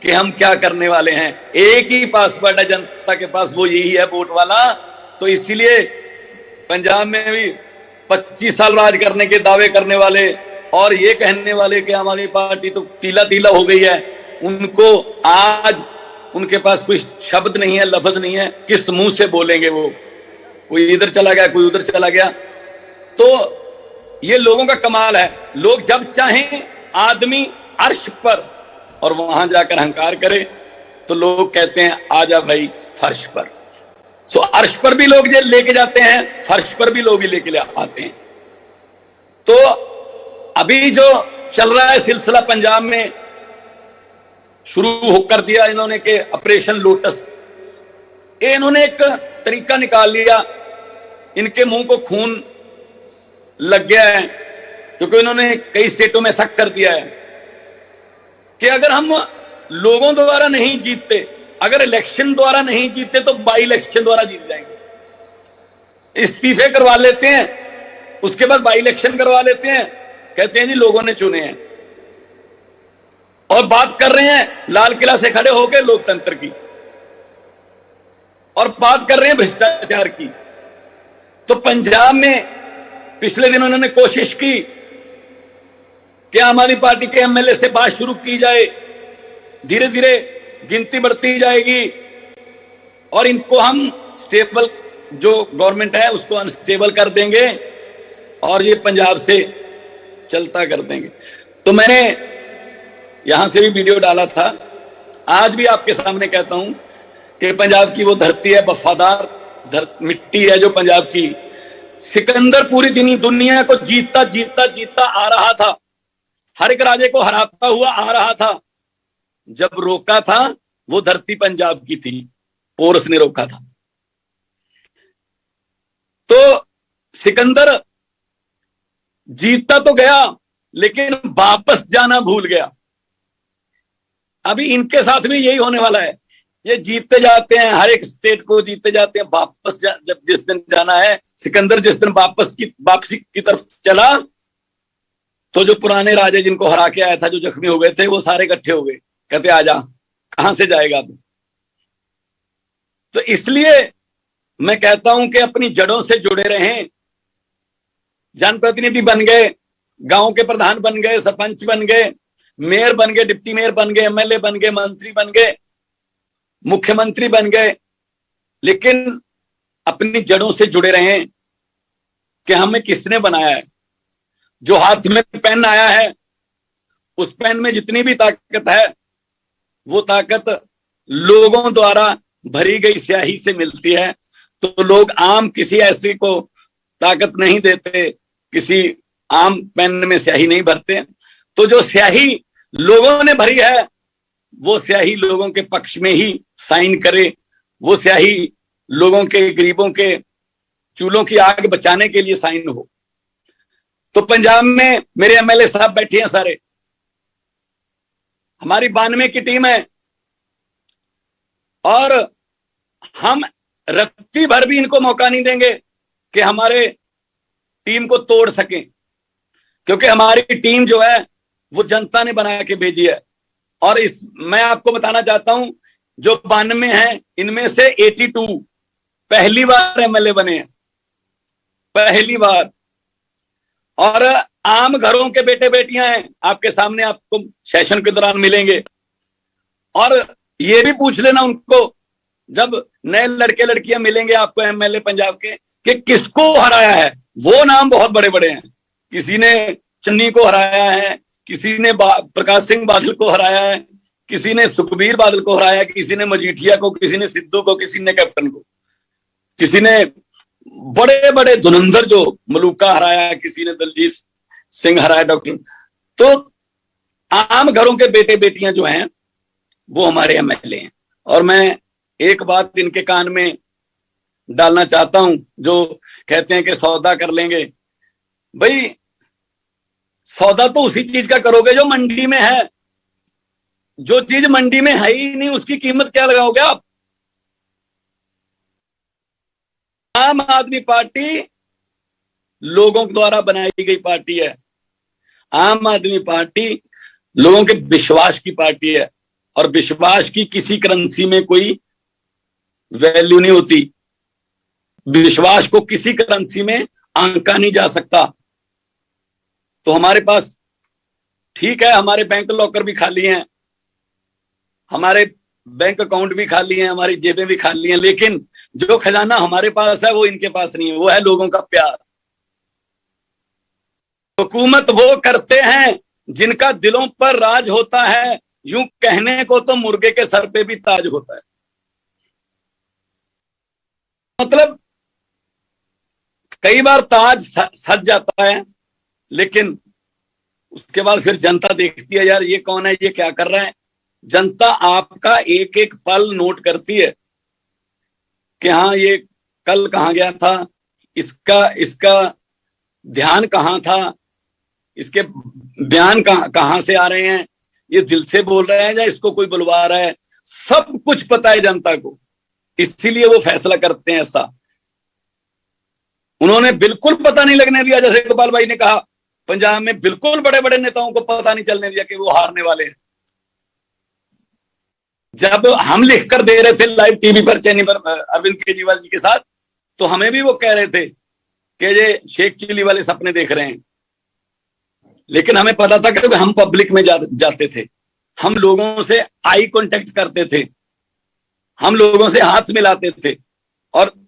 कि हम क्या करने वाले हैं। एक ही पासवर्ड है जनता के पास, वो यही है, वोट वाला। तो इसीलिए पंजाब में भी 25 साल राज करने के दावे करने वाले और ये कहने वाले कि हमारी पार्टी तो तीला तीला हो गई है, उनको आज उनके पास कोई शब्द नहीं है, लफ्ज नहीं है, किस मुंह से बोलेंगे वो? कोई इधर चला गया, कोई उधर चला गया। तो ये लोगों का कमाल है, लोग जब चाहें आदमी अर्श पर और वहां जाकर अहंकार करे तो लोग कहते हैं आजा भाई फर्श पर। सो अर्श पर भी लोग लेके जाते हैं, फर्श पर भी लोग ही लेके आते हैं। तो अभी जो चल रहा है सिलसिला पंजाब में शुरू कर दिया इन्होंने के ऑपरेशन लोटस, ये इन्होंने एक तरीका निकाल लिया, इनके मुंह को खून लग गया है, क्योंकि इन्होंने कई स्टेटों में शक कर दिया है कि अगर हम लोगों द्वारा नहीं जीतते, अगर इलेक्शन द्वारा नहीं जीतते तो बाई इलेक्शन द्वारा जीत जाएंगे। इस्तीफे करवा लेते हैं, उसके बाद बाई इलेक्शन करवा लेते हैं, कहते हैं जी लोगों ने चुने हैं, और बात कर रहे हैं लाल किला से खड़े होकर लोकतंत्र की, और बात कर रहे हैं भ्रष्टाचार की। तो पंजाब में पिछले दिन उन्होंने कोशिश की कि आम आदमी पार्टी के एमएलए से बात शुरू की जाए, धीरे धीरे गिनती बढ़ती जाएगी और इनको हम स्टेबल, जो गवर्नमेंट है उसको अनस्टेबल कर देंगे और ये पंजाब से चलता कर देंगे। तो मैंने यहां से भी वीडियो डाला था, आज भी आपके सामने कहता हूं कि पंजाब की वो धरती है, वफादार मिट्टी है जो पंजाब की। सिकंदर पूरी दुनिया को जीतता जीतता जीतता आ रहा था, हर एक राजे को हराता हुआ आ रहा था। जब रोका था वो धरती पंजाब की थी, पोरस ने रोका था। तो सिकंदर जीतता तो गया लेकिन वापस जाना भूल गया। अभी इनके साथ भी यही होने वाला है, ये जीतते जाते हैं, हर एक स्टेट को जीतते जाते हैं, वापस जब जिस दिन जाना है, सिकंदर जिस दिन वापसी की तरफ चला तो जो पुराने राजे जिनको हरा के आया था, जो जख्मी हो गए थे, वो सारे इकट्ठे हो गए, कहते आजा, कहां से जाएगा अब। तो इसलिए मैं कहता हूं कि अपनी जड़ों से जुड़े रहें। जनप्रतिनिधि बन गए, गांव के प्रधान बन गए, सरपंच बन गए, मेयर बन गए, डिप्टी मेयर बन गए, एमएलए बन गए, मंत्री बन गए, मुख्यमंत्री बन गए, लेकिन अपनी जड़ों से जुड़े रहें कि हमें किसने बनाया है। जो हाथ में पेन आया है, उस पेन में जितनी भी ताकत है, वो ताकत लोगों द्वारा भरी गई स्याही से मिलती है। तो लोग आम किसी ऐसे को ताकत नहीं देते, किसी आम पेन में स्याही नहीं भरते। तो जो स्याही लोगों ने भरी है, वो स्याही लोगों के पक्ष में ही साइन करे, वो स्याही लोगों के, गरीबों के चूल्हों की आग बचाने के लिए साइन हो। तो पंजाब में मेरे एमएलए साहब बैठे हैं सारे, हमारी 92 की टीम है, और हम रत्ती भर भी इनको मौका नहीं देंगे कि हमारे टीम को तोड़ सकें, क्योंकि हमारी टीम जो है वो जनता ने बना के भेजी है। और मैं आपको बताना चाहता हूं, जो 92 हैं, इनमें से 82 पहली बार एमएलए बने हैं, पहली बार। और आम घरों के बेटे बेटियां हैं, आपके सामने आपको सेशन के दौरान मिलेंगे। और ये भी पूछ लेना उनको जब नए लड़के लड़कियां मिलेंगे आपको एमएलए पंजाब के कि किसको हराया है, वो नाम बहुत बड़े बड़े हैं। किसी ने चन्नी को हराया है, किसी ने प्रकाश सिंह बादल को हराया है, किसी ने सुखबीर बादल को हराया, किसी ने मजीठिया को, किसी ने सिद्धू को, किसी ने कैप्टन को, किसी ने बड़े बड़े धुरंधर जो मलूका हराया, किसी ने दलजीत सिंह हराया, डॉक्टर। तो आम घरों के बेटे बेटियां जो हैं वो हमारे एमएलए हैं। और मैं एक बात इनके कान में डालना चाहता हूं, जो कहते हैं कि सौदा कर लेंगे। भाई सौदा तो उसी चीज का करोगे जो मंडी में है। जो चीज मंडी में है ही नहीं उसकी कीमत क्या लगाओगे आप? आम आदमी पार्टी लोगों द्वारा बनाई गई पार्टी है। आम आदमी पार्टी लोगों के विश्वास की पार्टी है, और विश्वास की किसी करेंसी में कोई वैल्यू नहीं होती। विश्वास को किसी करेंसी में आंका नहीं जा सकता। तो हमारे पास ठीक है, हमारे बैंक लॉकर भी खाली हैं, हमारे बैंक अकाउंट भी खाली हैं, हमारी जेबें भी खाली हैं, लेकिन जो खजाना हमारे पास है वो इनके पास नहीं है। वो है लोगों का प्यार। हुकूमत वो करते हैं जिनका दिलों पर राज होता है। यूं कहने को तो मुर्गे के सर पे भी ताज होता है। मतलब कई बार ताज सज जाता है, लेकिन उसके बाद फिर जनता देखती है, यार ये कौन है, ये क्या कर रहा है। जनता आपका एक एक पल नोट करती है कि हाँ ये कल कहाँ गया था, इसका ध्यान कहाँ था, इसके बयान कहाँ से आ रहे हैं, ये दिल से बोल रहे हैं या इसको कोई बुलवा रहा है। सब कुछ पता है जनता को, इसीलिए वो फैसला करते हैं ऐसा। उन्होंने बिल्कुल पता नहीं लगने दिया, जैसे गोपाल भाई ने कहा, पंजाब में बिल्कुल बड़े बड़े नेताओं को पता नहीं चलने दिया कि वो हारने वाले हैं। जब हम लिख कर दे रहे थे लाइव टीवी पर, चैनल पर अरविंद केजरीवाल जी के साथ, तो हमें भी वो कह रहे थे कि ये शेख चिल्ली वाले सपने देख रहे हैं। लेकिन हमें पता था कि हम पब्लिक में जाते थे, हम लोगों से आई कांटेक्ट करते थे, हम लोगों से हाथ मिलाते थे, और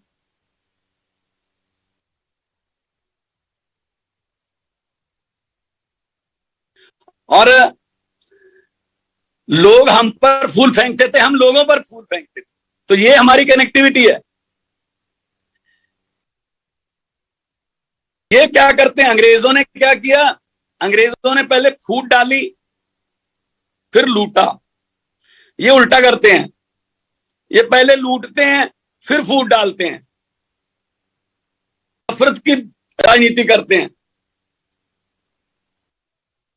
लोग हम पर फूल फेंकते थे, हम लोगों पर फूल फेंकते थे। तो ये हमारी कनेक्टिविटी है। ये क्या करते हैं, अंग्रेजों ने क्या किया, अंग्रेजों ने पहले फूट डाली फिर लूटा। ये उल्टा करते हैं, ये पहले लूटते हैं फिर फूट डालते हैं, नफरत की राजनीति करते हैं।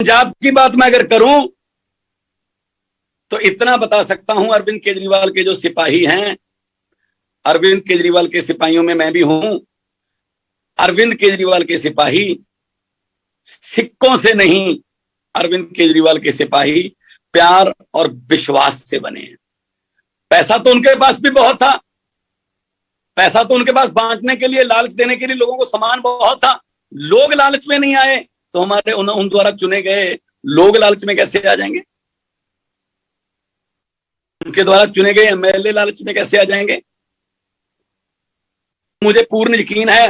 पंजाब की बात मैं अगर करूं तो इतना बता सकता हूं, अरविंद केजरीवाल के जो सिपाही हैं, अरविंद केजरीवाल के सिपाहियों में मैं भी हूं। अरविंद केजरीवाल के सिपाही सिक्कों से नहीं, अरविंद केजरीवाल के सिपाही प्यार और विश्वास से बने हैं। पैसा तो उनके पास भी बहुत था, पैसा तो उनके पास बांटने के लिए, लालच देने के लिए लोगों को सामान बहुत था। लोग लालच में नहीं आए तो हमारे उन द्वारा चुने गए लोग लालच में कैसे आ जाएंगे? उनके द्वारा चुने गए एमएलए लालच में कैसे आ जाएंगे? मुझे पूर्ण यकीन है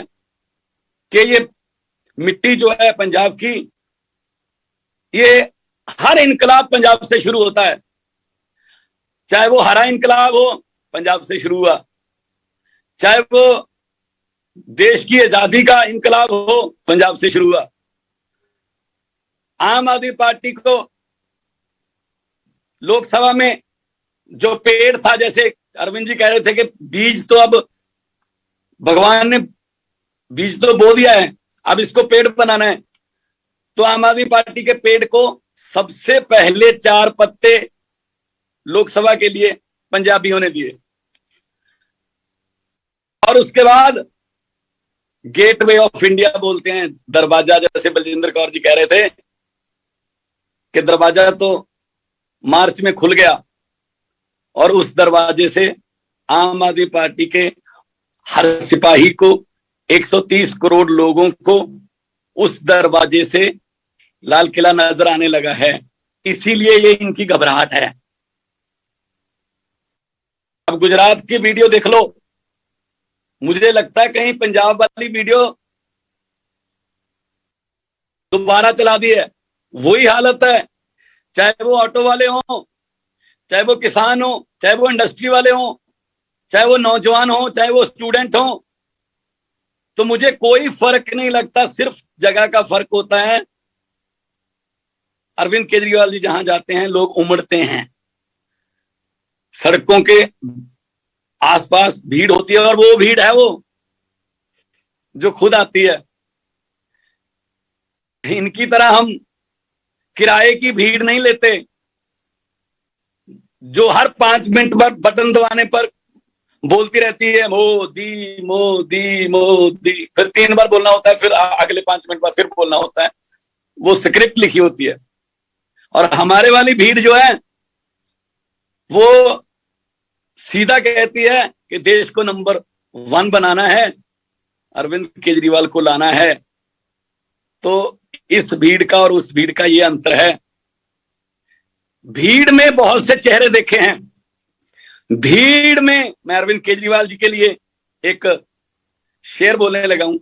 कि ये मिट्टी जो है पंजाब की, ये हर इनकलाब पंजाब से शुरू होता है। चाहे वो हरा इनकलाब हो, पंजाब से शुरू हुआ, चाहे वो देश की आजादी का इनकलाब हो, पंजाब से शुरू हुआ। आम आदमी पार्टी को लोकसभा में जो पेड़ था, जैसे अरविंद जी कह रहे थे कि बीज तो अब भगवान ने बीज तो बो दिया है, अब इसको पेड़ बनाना है। तो आम आदमी पार्टी के पेड़ को सबसे पहले 4 पत्ते लोकसभा के लिए पंजाबियों ने दिए, और उसके बाद गेटवे ऑफ इंडिया बोलते हैं, दरवाजा, जैसे बलजिंदर कौर जी कह रहे थे कि दरवाजा तो मार्च में खुल गया, और उस दरवाजे से आम आदमी पार्टी के हर सिपाही को, 130 करोड़ लोगों को उस दरवाजे से लाल किला नजर आने लगा है। इसीलिए ये इनकी घबराहट है। अब गुजरात की वीडियो देख लो, मुझे लगता है कहीं पंजाब वाली वीडियो दोबारा चला दी है। वही हालत है, चाहे वो ऑटो वाले हों, चाहे वो किसान हो, चाहे वो इंडस्ट्री वाले हों, चाहे वो नौजवान हो, चाहे वो स्टूडेंट हो, तो मुझे कोई फर्क नहीं लगता। सिर्फ जगह का फर्क होता है। अरविंद केजरीवाल जी जहां जाते हैं लोग उमड़ते हैं, सड़कों के आसपास भीड़ होती है, और वो भीड़ है वो जो खुद आती है। इनकी तरह हम किराए की भीड़ नहीं लेते जो हर 5 मिनट पर बटन दबाने पर बोलती रहती है मोदी मोदी मोदी, फिर 3 बार बोलना होता है, फिर अगले 5 मिनट बाद फिर बोलना होता है। वो स्क्रिप्ट लिखी होती है। और हमारे वाली भीड़ जो है वो सीधा कहती है कि देश को नंबर 1 बनाना है, अरविंद केजरीवाल को लाना है। तो इस भीड़ का और उस भीड़ का ये अंतर है। भीड़ में बहुत से चेहरे देखे हैं। भीड़ में मैं अरविंद केजरीवाल जी के लिए एक शेर बोलने लगा हूं।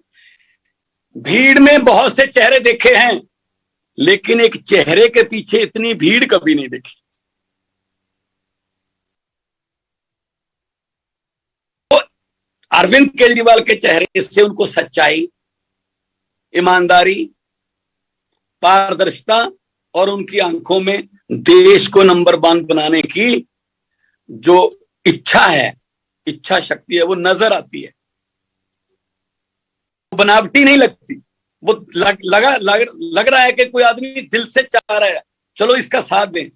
भीड़ में बहुत से चेहरे देखे हैं, लेकिन एक चेहरे के पीछे इतनी भीड़ कभी नहीं देखी। तो अरविंद केजरीवाल के चेहरे से उनको सच्चाई, ईमानदारी, पारदर्शिता और उनकी आंखों में देश को नंबर 1 बनाने की जो इच्छा है, इच्छा शक्ति है, वो नजर आती है। बनावटी नहीं लगती। वो लग रहा है कि कोई आदमी दिल से चाह रहा है चलो इसका साथ दें।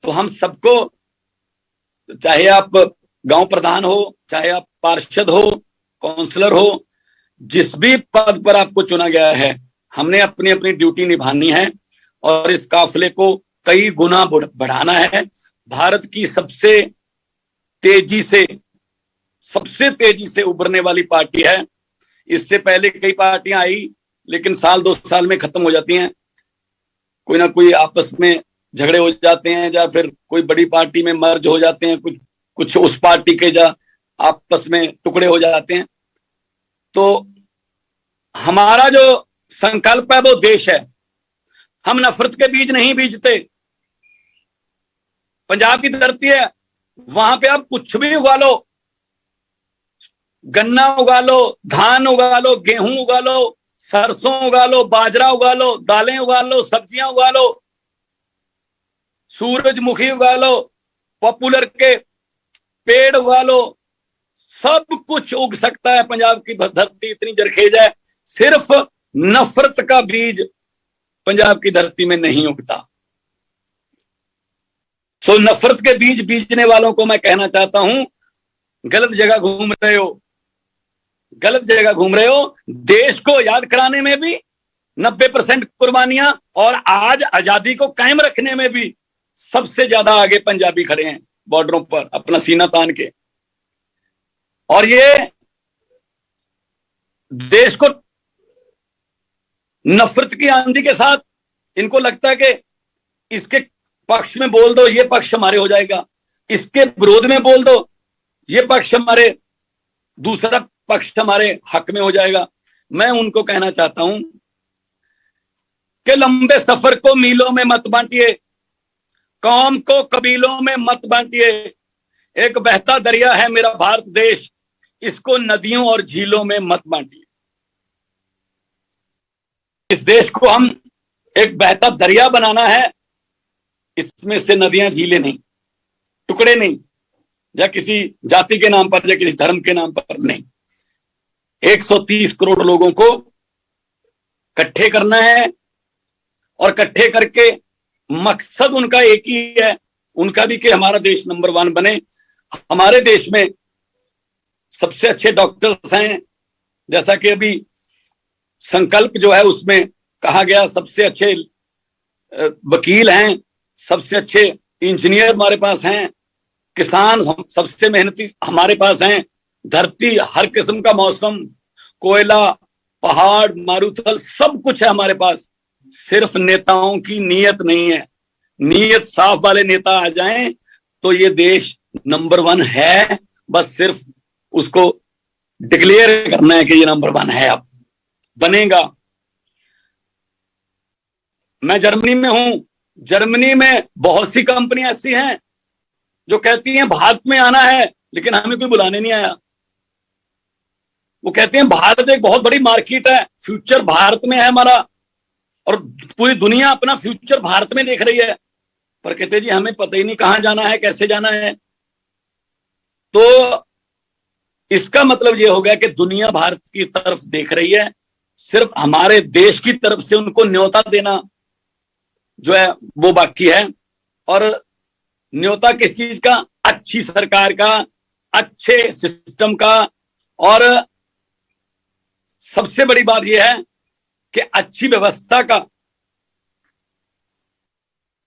तो हम सबको, चाहे आप गांव प्रधान हो, चाहे आप पार्षद हो, काउंसलर हो, जिस भी पद पर आपको चुना गया है, हमने अपनी अपनी ड्यूटी निभानी है और इस काफिले को कई गुना बढ़ाना है। भारत की सबसे तेजी से उभरने वाली पार्टी है। इससे पहले कई पार्टियां आई, लेकिन साल 2 साल में खत्म हो जाती हैं। कोई ना कोई आपस में झगड़े हो जाते हैं, या फिर कोई बड़ी पार्टी में मर्ज हो जाते हैं, कुछ उस पार्टी के आपस में टुकड़े हो जाते हैं। तो हमारा जो संकल्प है वो देश है। हम नफरत के बीज नहीं बीजते। पंजाब की धरती है, वहां पे आप कुछ भी उगा लो, गन्ना उगा लो, धान उगा लो, गेहूं उगा लो, सरसों उगा लो, बाजरा उगा लो, दालें उगा लो, सब्जियां उगा लो, सूरजमुखी उगा लो, पॉपुलर के पेड़ उगा लो, सब कुछ उग सकता है। पंजाब की धरती इतनी जरखेज है। सिर्फ नफरत का बीज पंजाब की धरती में नहीं उगता। सो नफरत के बीज बीजने वालों को मैं कहना चाहता हूं, गलत जगह घूम रहे हो, गलत जगह घूम रहे हो। देश को याद कराने में भी 90% कुर्बानियां, और आज आजादी को कायम रखने में भी सबसे ज्यादा आगे पंजाबी खड़े हैं, बॉर्डरों पर अपना सीना तान के। और ये देश को नफरत की आंधी के साथ, इनको लगता है कि इसके पक्ष में बोल दो ये पक्ष हमारे हो जाएगा, इसके विरोध में बोल दो ये पक्ष हमारे, दूसरा पक्ष हमारे हक में हो जाएगा। मैं उनको कहना चाहता हूं कि लंबे सफर को मीलों में मत बांटिए, कौम को कबीलों में मत बांटिए। एक बहता दरिया है मेरा भारत देश, इसको नदियों और झीलों में मत बांटिए। इस देश को हम एक बहता दरिया बनाना है, इसमें से नदियां झीलें नहीं, टुकड़े नहीं, या किसी जाति के नाम पर या किसी धर्म के नाम पर नहीं। 130 करोड़ लोगों को इकट्ठे करना है, और इकट्ठे करके मकसद उनका एक ही है, उनका भी कि हमारा देश नंबर 1 बने। हमारे देश में सबसे अच्छे डॉक्टर्स हैं, जैसा कि अभी संकल्प जो है उसमें कहा गया, सबसे अच्छे वकील हैं, सबसे अच्छे इंजीनियर हमारे पास हैं, किसान सबसे मेहनती हमारे पास हैं, धरती हर किस्म का मौसम, कोयला, पहाड़, मारूथल, सब कुछ है हमारे पास। सिर्फ नेताओं की नीयत नहीं है। नीयत साफ वाले नेता आ जाएं तो ये देश नंबर 1 है, बस सिर्फ उसको डिक्लेयर करना है कि ये नंबर 1 है, अब बनेगा। मैं जर्मनी में हूं, जर्मनी में बहुत सी कंपनियां ऐसी हैं जो कहती हैं भारत में आना है, लेकिन हमें कोई बुलाने नहीं आया। वो कहते हैं भारत एक बहुत बड़ी मार्केट है, फ्यूचर भारत में है हमारा, और पूरी दुनिया अपना फ्यूचर भारत में देख रही है, पर कहते जी हमें पता ही नहीं कहां जाना है, कैसे जाना है। तो इसका मतलब ये हो गया कि दुनिया भारत की तरफ देख रही है, सिर्फ हमारे देश की तरफ से उनको न्योता देना जो है वो बाकी है। और न्योता किस चीज का? अच्छी सरकार का, अच्छे सिस्टम का, और सबसे बड़ी बात यह है कि अच्छी व्यवस्था का।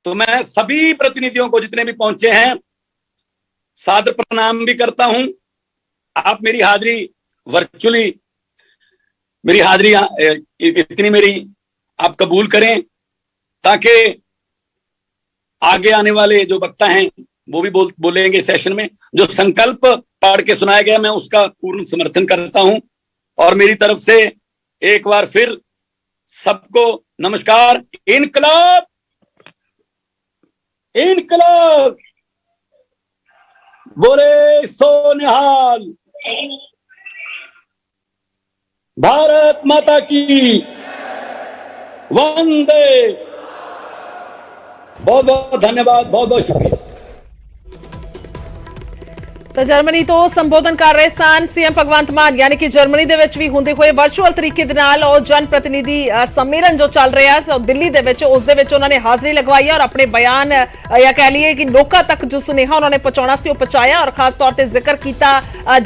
तो मैं सभी प्रतिनिधियों को जितने भी पहुंचे हैं सादर प्रणाम भी करता हूं। आप मेरी हाजिरी वर्चुअली, मेरी हाजिरी इतनी मेरी आप कबूल करें, ताकि आगे आने वाले जो वक्ता हैं वो भी बोलेंगे सेशन में। जो संकल्प पढ़ के सुनाया गया मैं उसका पूर्ण समर्थन करता हूं। और मेरी तरफ से एक बार फिर सबको नमस्कार। इनकलाब, इनकलाब, बोले सो निहाल, भारत माता की वंदे। बहुत बहुत धन्यवाद, बहुत बहुत शुक्रिया। ਤਾਂ ਜਰਮਨੀ ਤੋਂ ਸੰਬੋਧਨ ਕਰ ਰਹੇ ਸਨ ਸੀਐਮ ਭਗਵੰਤ ਮਾਨ, ਯਾਨੀ ਕਿ ਜਰਮਨੀ ਦੇ ਵਿੱਚ ਵੀ ਹੁੰਦੇ ਹੋਏ ਵਰਚੁਅਲ ਤਰੀਕੇ ਦੇ ਨਾਲ ਉਹ ਜਨ ਪ੍ਰਤੀਨਿਧੀ ਸੰਮੇਲਨ ਜੋ ਚੱਲ ਰਿਹਾ ਹੈ ਦਿੱਲੀ ਦੇ ਵਿੱਚ, ਉਸ ਦੇ ਵਿੱਚ ਉਹਨਾਂ ਨੇ ਹਾਜ਼ਰੀ ਲਗਵਾਈ ਔਰ ਆਪਣੇ ਬਿਆਨ ਜਾਂ ਕਹਿ ਲਈਏ ਕਿ ਲੋਕਾਂ ਤੱਕ ਜੋ ਸੁਨੇਹਾ ਉਹਨਾਂ ਨੇ ਪਹੁੰਚਾਉਣਾ ਸੀ ਉਹ ਪਹੁੰਚਾਇਆ। ਔਰ ਖਾਸ ਤੌਰ ਤੇ ਜ਼ਿਕਰ ਕੀਤਾ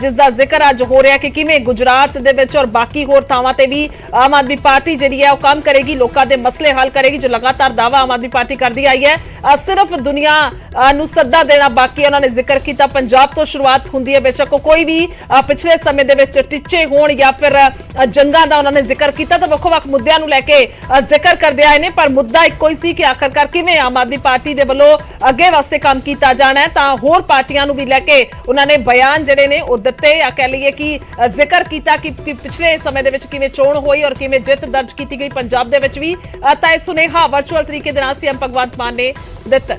ਜਿਸ ਦਾ ਜ਼ਿਕਰ ਅੱਜ ਹੋ ਰਿਹਾ ਕਿ ਕਿਵੇਂ ਗੁਜਰਾਤ ਦੇ ਵਿੱਚ ਔਰ ਬਾਕੀ ਹੋਰ ਥਾਵਾਂ ਤੇ ਵੀ ਆਮ ਆਦਮੀ ਪਾਰਟੀ ਜਿਹੜੀ ਹੈ ਉਹ ਕੰਮ ਕਰੇਗੀ, ਲੋਕਾਂ ਦੇ ਮਸਲੇ ਹੱਲ ਕਰੇਗੀ, ਜੋ ਲਗਾਤਾਰ ਦਾਅਵਾ ਆਮ ਆਦਮੀ ਪਾਰਟੀ ਕਰਦੀ ਆਈ ਹੈ। ਸਿਰਫ ਦੁਨੀਆ ਨੂੰ ਸੱਦਾ ਦੇਣਾ ਬਾਕੀ। ਉਹਨਾਂ ਨੇ ਜ਼ਿਕਰ ਕੀਤਾ ਪੰਜਾਬ ਤੋਂ शुरुआत ਹੁੰਦੀ ਹੈ, ਬੇਸ਼ੱਕ ਕੋਈ ਵੀ ਪਿਛਲੇ ਸਮੇਂ ਦੇ ਵਿੱਚ ਟੀਚੇ ਹੋਣ ਜਾਂ ਫਿਰ ਜੰਗਾਂ ਦਾ ਉਹਨਾਂ ਨੇ ਜ਼ਿਕਰ ਕੀਤਾ ਤਾਂ ਵੱਖ-ਵੱਖ ਮੁੱਦਿਆਂ ਨੂੰ ਲੈ ਕੇ ਜ਼ਿਕਰ ਕਰਦੇ ਆਏ ਨੇ, ਪਰ ਮੁੱਦਾ ਇੱਕੋ ਹੀ ਸੀ ਕਿ ਆਖਰਕਾਰ ਕਿਵੇਂ ਆਮ ਆਦਮੀ ਪਾਰਟੀ ਦੇ ਵੱਲੋਂ ਅੱਗੇ ਵਾਸਤੇ ਕੰਮ ਕੀਤਾ ਜਾਣਾ ਹੈ। ਤਾਂ ਹੋਰ ਪਾਰਟੀਆਂ ਨੂੰ ਵੀ ਲੈ ਕੇ ਉਹਨਾਂ ਨੇ ਬਿਆਨ ਜਿਹੜੇ ਨੇ ਉਹ ਦਿੱਤੇ, ਜਾਂ ਕਹਿ ਲਈਏ ਕਿ ਜ਼ਿਕਰ ਕੀਤਾ ਕਿ ਪਿਛਲੇ ਸਮੇਂ ਦੇ ਵਿੱਚ ਕਿਵੇਂ ਚੋਣ ਹੋਈ ਔਰ ਕਿਵੇਂ ਜਿੱਤ ਦਰਜ ਕੀਤੀ ਗਈ ਪੰਜਾਬ ਦੇ ਵਿੱਚ ਵੀ। ਤਾਂ ਇਹ ਸੁਨੇਹਾ ਵਰਚੁਅਲ ਤਰੀਕੇ ਦੇ ਨਾਲ ਸੀਐਮ ਭਗਵੰਤ ਮਾਨ ਨੇ ਦਿੱਤਾ।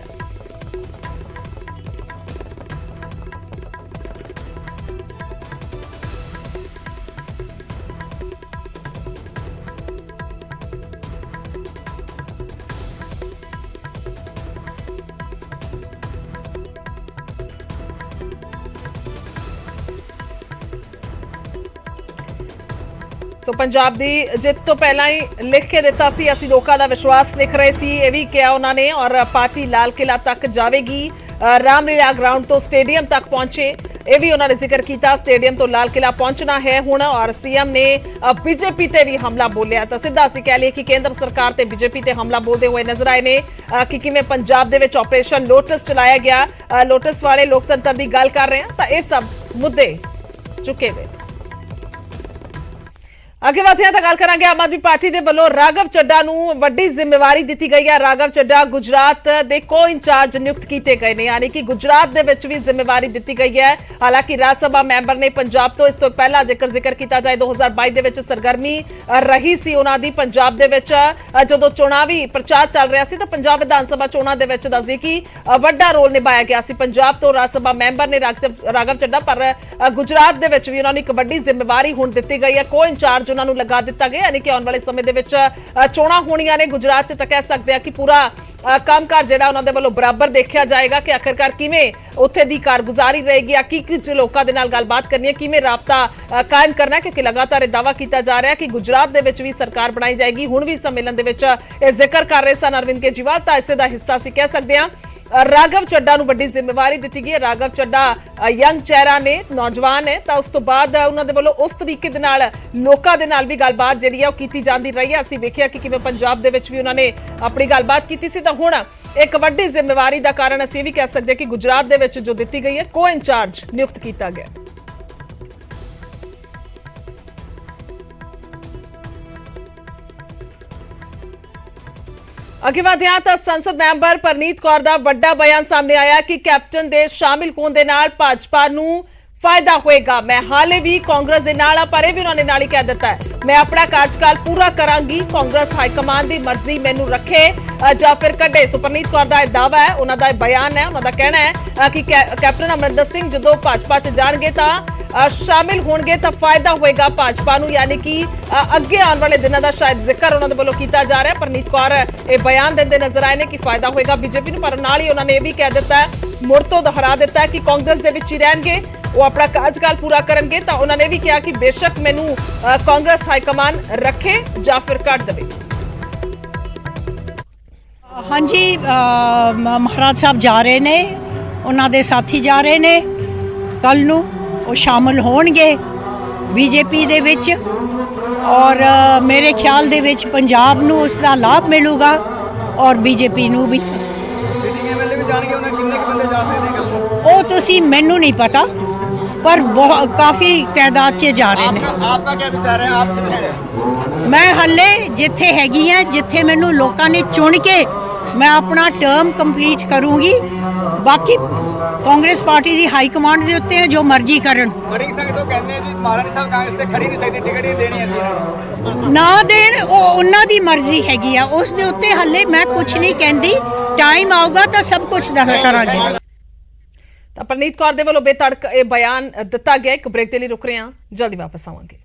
ਸੋ ਪੰਜਾਬ ਦੀ ਜਿੱਤ ਤੋਂ ਪਹਿਲਾਂ ਹੀ ਲਿਖ ਕੇ ਦਿੱਤਾ ਸੀ, ਅਸੀਂ ਲੋਕਾਂ ਦਾ ਵਿਸ਼ਵਾਸ ਲਿਖ ਰਹੇ ਸੀ, ਇਹ ਵੀ ਕਿਹਾ ਉਹਨਾਂ ਨੇ। ਔਰ ਪਾਰਟੀ ਲਾਲ ਕਿਲਾ ਤੱਕ ਜਾਵੇਗੀ, ਰਾਮਲੀਲਾ ਗਰਾਊਂਡ ਤੋਂ ਸਟੇਡੀਅਮ ਤੱਕ ਪਹੁੰਚੇ, ਇਹ ਵੀ ਉਹਨਾਂ ਨੇ ਜ਼ਿਕਰ ਕੀਤਾ। ਸਟੇਡੀਅਮ ਤੋਂ ਲਾਲ ਕਿਲਾ ਪਹੁੰਚਣਾ ਹੈ ਹੁਣ। ਔਰ ਸੀਐਮ ਨੇ ਬੀਜੇਪੀ ਤੇ ਵੀ ਹਮਲਾ ਬੋਲਿਆ, ਤਾਂ ਸਿੱਧਾ ਅਸੀਂ ਕਹਿ ਲਈਏ ਕਿ ਕੇਂਦਰ ਸਰਕਾਰ ਤੇ ਬੀਜੇਪੀ ਤੇ ਹਮਲਾ ਬੋਲਦੇ ਹੋਏ ਨਜ਼ਰ ਆਏ ਨੇ ਕਿ ਕਿਵੇਂ ਪੰਜਾਬ ਦੇ ਵਿੱਚ ਆਪਰੇਸ਼ਨ ਲੋਟਸ ਚਲਾਇਆ ਗਿਆ। ਲੋਟਸ ਵਾਲੇ ਲੋਕਤੰਤਰ ਦੀ ਗੱਲ ਕਰ ਰਹੇ ਹਾਂ, ਤਾਂ ਇਹ ਸਭ ਮੁੱਦੇ ਚੁੱਕੇ ਹੋਏ। ਅੱਗੇ ਵਧਦੇ ਹਾਂ ਤਾਂ ਗੱਲ ਕਰਾਂਗੇ ਆਮ ਆਦਮੀ ਪਾਰਟੀ ਦੇ ਵੱਲੋਂ ਰਾਘਵ ਚੱਡਾ ਨੂੰ ਵੱਡੀ ਜ਼ਿੰਮੇਵਾਰੀ ਦਿੱਤੀ ਗਈ ਹੈ। ਰਾਘਵ ਚੱਡਾ ਗੁਜਰਾਤ ਦੇ ਕੋ ਇੰਚਾਰਜ ਨਿਯੁਕਤ ਕੀਤੇ ਗਏ ਨੇ, ਯਾਨੀ ਕਿ ਗੁਜਰਾਤ ਦੇ ਵਿੱਚ ਵੀ ਜ਼ਿੰਮੇਵਾਰੀ ਦਿੱਤੀ ਗਈ ਹੈ। ਹਾਲਾਂਕਿ ਰਾਜ ਸਭਾ ਮੈਂਬਰ ਨੇ ਪੰਜਾਬ ਤੋਂ, ਇਸ ਤੋਂ ਪਹਿਲਾਂ ਜ਼ਿਕਰ ਕੀਤਾ ਜਾਏ 2022 ਦੇ ਵਿੱਚ ਸਰਗਰਮੀ ਰਹੀ ਸੀ ਉਹਨਾਂ ਦੀ ਪੰਜਾਬ ਦੇ ਵਿੱਚ ਜਦੋਂ ਚੋਣਾਵੀ ਪ੍ਰਚਾਰ ਚੱਲ ਰਿਹਾ ਸੀ, ਤਾਂ ਪੰਜਾਬ ਵਿਧਾਨ ਸਭਾ ਚੋਣਾਂ ਦੇ ਵਿੱਚ ਦੱਸਦੀ ਕਿ ਵੱਡਾ ਰੋਲ ਨਿਭਾਇਆ ਗਿਆ ਸੀ ਪੰਜਾਬ ਤੋਂ ਰਾਜ ਸਭਾ ਮੈਂਬਰ ਨੇ ਰਾਘਵ ਚੱਡਾ। ਪਰ ਗੁਜਰਾਤ ਦੇ ਵਿੱਚ ਵੀ ਉਹਨਾਂ ਨੂੰ ਇੱਕ ਵੱਡੀ ਜ਼ਿੰਮੇਵਾਰੀ ਹੁਣ ਦਿੱਤੀ ਗਈ ਹੈ, ਕੋ ਇੰਚਾਰਜ ਉਹਨਾਂ ਨੂੰ ਲਗਾ ਦਿੱਤਾ ਗਿਆ, ਯਾਨੀ ਕਿ ਆਉਣ ਵਾਲੇ ਸਮੇਂ ਦੇ ਵਿੱਚ ਚੋਣਾਂ ਹੋਣੀਆਂ ਨੇ ਗੁਜਰਾਤ 'ਚ, ਤਾਂ ਕਹਿ ਸਕਦੇ ਆ ਕਿ ਪੂਰਾ ਕੰਮਕਾਰ ਜਿਹੜਾ ਉਹਨਾਂ ਦੇ ਵੱਲੋਂ ਬਰਾਬਰ ਦੇਖਿਆ ਜਾਏਗਾ ਕਿ ਆਖਰਕਾਰ ਕਿਵੇਂ ਉੱਥੇ ਦੀ ਕਾਰਗੁਜ਼ਾਰੀ ਰਹੇਗੀ, ਆ ਕੀ ਲੋਕਾਂ ਦੇ ਨਾਲ ਗੱਲਬਾਤ ਕਰਨੀ ਹੈ, ਕਿਵੇਂ ਰਾਬਤਾ ਕਾਇਮ ਕਰਨਾ ਹੈ, ਕਿਉਂਕਿ ਲਗਾਤਾਰ ਇਹ ਦਾਅਵਾ ਕੀਤਾ ਜਾ ਰਿਹਾ ਕਿ ਗੁਜਰਾਤ ਦੇ ਵਿੱਚ ਵੀ ਸਰਕਾਰ ਬਣਾਈ ਜਾਏਗੀ। ਹੁਣ ਵੀ ਸੰਮੇਲਨ ਦੇ ਵਿੱਚ ਇਹ ਜ਼ਿਕਰ ਕਰ ਰਹੇ ਸਨ ਅਰਵਿੰਦ ਕੇਜਰੀਵਾਲ, ਤਾਂ ਇਸੇ ਦਾ ਹਿੱਸਾ ਅਸੀਂ ਕਹਿ ਸਕਦੇ ਹਾਂ। ਰਾਘਵ ਚੱਡਾ ਨੂੰ ਵੱਡੀ ਜ਼ਿੰਮੇਵਾਰੀ ਦਿੱਤੀ ਗਈ ਹੈ। ਰਾਘਵ ਚੱਡਾ ਯੰਗ ਚਿਹਰਾ ਨੇ, ਨੌਜਵਾਨ ਹੈ, ਤਾਂ ਉਸ ਤੋਂ ਬਾਅਦ ਉਹਨਾਂ ਦੇ ਵੱਲੋਂ ਉਸ ਤਰੀਕੇ ਦੇ ਨਾਲ ਲੋਕਾਂ ਦੇ ਨਾਲ ਵੀ ਗੱਲਬਾਤ ਜਿਹੜੀ ਹੈ ਉਹ ਕੀਤੀ ਜਾਂਦੀ ਰਹੀ ਹੈ। ਅਸੀਂ ਵੇਖਿਆ ਕਿ ਕਿਵੇਂ ਪੰਜਾਬ ਦੇ ਵਿੱਚ ਵੀ ਉਹਨਾਂ ਨੇ ਆਪਣੀ ਗੱਲਬਾਤ ਕੀਤੀ ਸੀ, ਤਾਂ ਹੁਣ ਇੱਕ ਵੱਡੀ ਜ਼ਿੰਮੇਵਾਰੀ ਦਾ ਕਾਰਨ ਅਸੀਂ ਵੀ ਕਹਿ ਸਕਦੇ ਕਿ ਗੁਜਰਾਤ ਦੇ ਵਿੱਚ ਜੋ ਦਿੱਤੀ ਗਈ ਹੈ, ਕੋ ਇੰਚਾਰਜ ਨਿਯੁਕਤ ਕੀਤਾ ਗਿਆ। ਅੱਗੇ ਵਧਿਆ ਤਾਂ ਸੰਸਦ ਮੈਂਬਰ ਪਰਨੀਤ ਕੌਰ ਦਾ ਵੱਡਾ ਬਿਆਨ ਸਾਹਮਣੇ ਆਇਆ ਕਿ ਕੈਪਟਨ ਦੇ ਸ਼ਾਮਿਲ ਹੋਣ ਦੇ ਨਾਲ ਭਾਜਪਾ ਨੂੰ फायदा होएगा। मैं हाले भी कांग्रेस के नाल पर भी उन्होंने नाल ही कह दिता है, मैं अपना कार्यकाल पूरा करांगी, कांग्रेस हाईकमान की मर्जी मैनू रखे या फिर कढे। सो परनीत कौर का दावा है, उन्होंने बयान है, उन्होंने कहना है कि कैप्टन अमरिंदर सिंह जो भाजपा च जाणगे तां शामिल होणगे तां फायदा होएगा भाजपा नूं, यानी कि अगे आने वाले दिनों का शायद जिक्र उन्होंने वालों किया जा रहा है। परनीत कौर ये बयान देंदे नजर आए ने कि फायदा होएगा बीजेपी नूं, पर नाल ही उन्होंने ये भी कह दिता है, मुड़ तो दोहरा दिता है कि कांग्रेस दे विच ही रहणगे, वो अपना कार्यकाल पूरा करेंगे। तो उन्होंने भी कहा कि बेशक मैनू कांग्रेस हाईकमान रखे या फिर कट दे। हाँ जी, महाराज साहब जा रहे ने, उन्होंने साथी जा रहे ने, कल नू वो शामिल होणगे बीजेपी दे विच, और मेरे ख्याल दे विच पंजाब नू उसका लाभ मिलूगा और बीजेपी नू भी। वो तुसी मैनू नहीं पता, पर काफ़ी तादाद च जा रहे हैं। आपका क्या विचार है, आप किस साइड है? मैं हले जिथे हैगी हैं, जिथे मैनू लोगों ने चुन के मैं अपना टर्म कंप्लीट करूँगी, बाकी कांग्रेस पार्टी की हाई कमांड के उत्ते जो मर्जी करन। बड़ी संगत तो कहते हैं जी महाराणी साहब कांग्रेस से खड़ी नहीं सकती, टिकट ही देनी है ना देन, वो उन्हां दी मर्जी हैगी आ, उस दे उत्ते हले मैं कुछ नहीं कहंदी, टाइम आऊगा तो सब कुछ दखल करांगे। ਤਾਂ ਪਰਨੀਤ ਕੌਰ ਦੇ ਵੱਲੋਂ ਬੇਤੜਕ ਇਹ ਬਿਆਨ ਦਿੱਤਾ ਗਿਆ। ਇੱਕ ਬ੍ਰੇਕ ਦੇ ਲਈ ਰੁਕ ਰਹੇ ਹਾਂ, ਜਲਦੀ ਵਾਪਸ ਆਵਾਂਗੇ।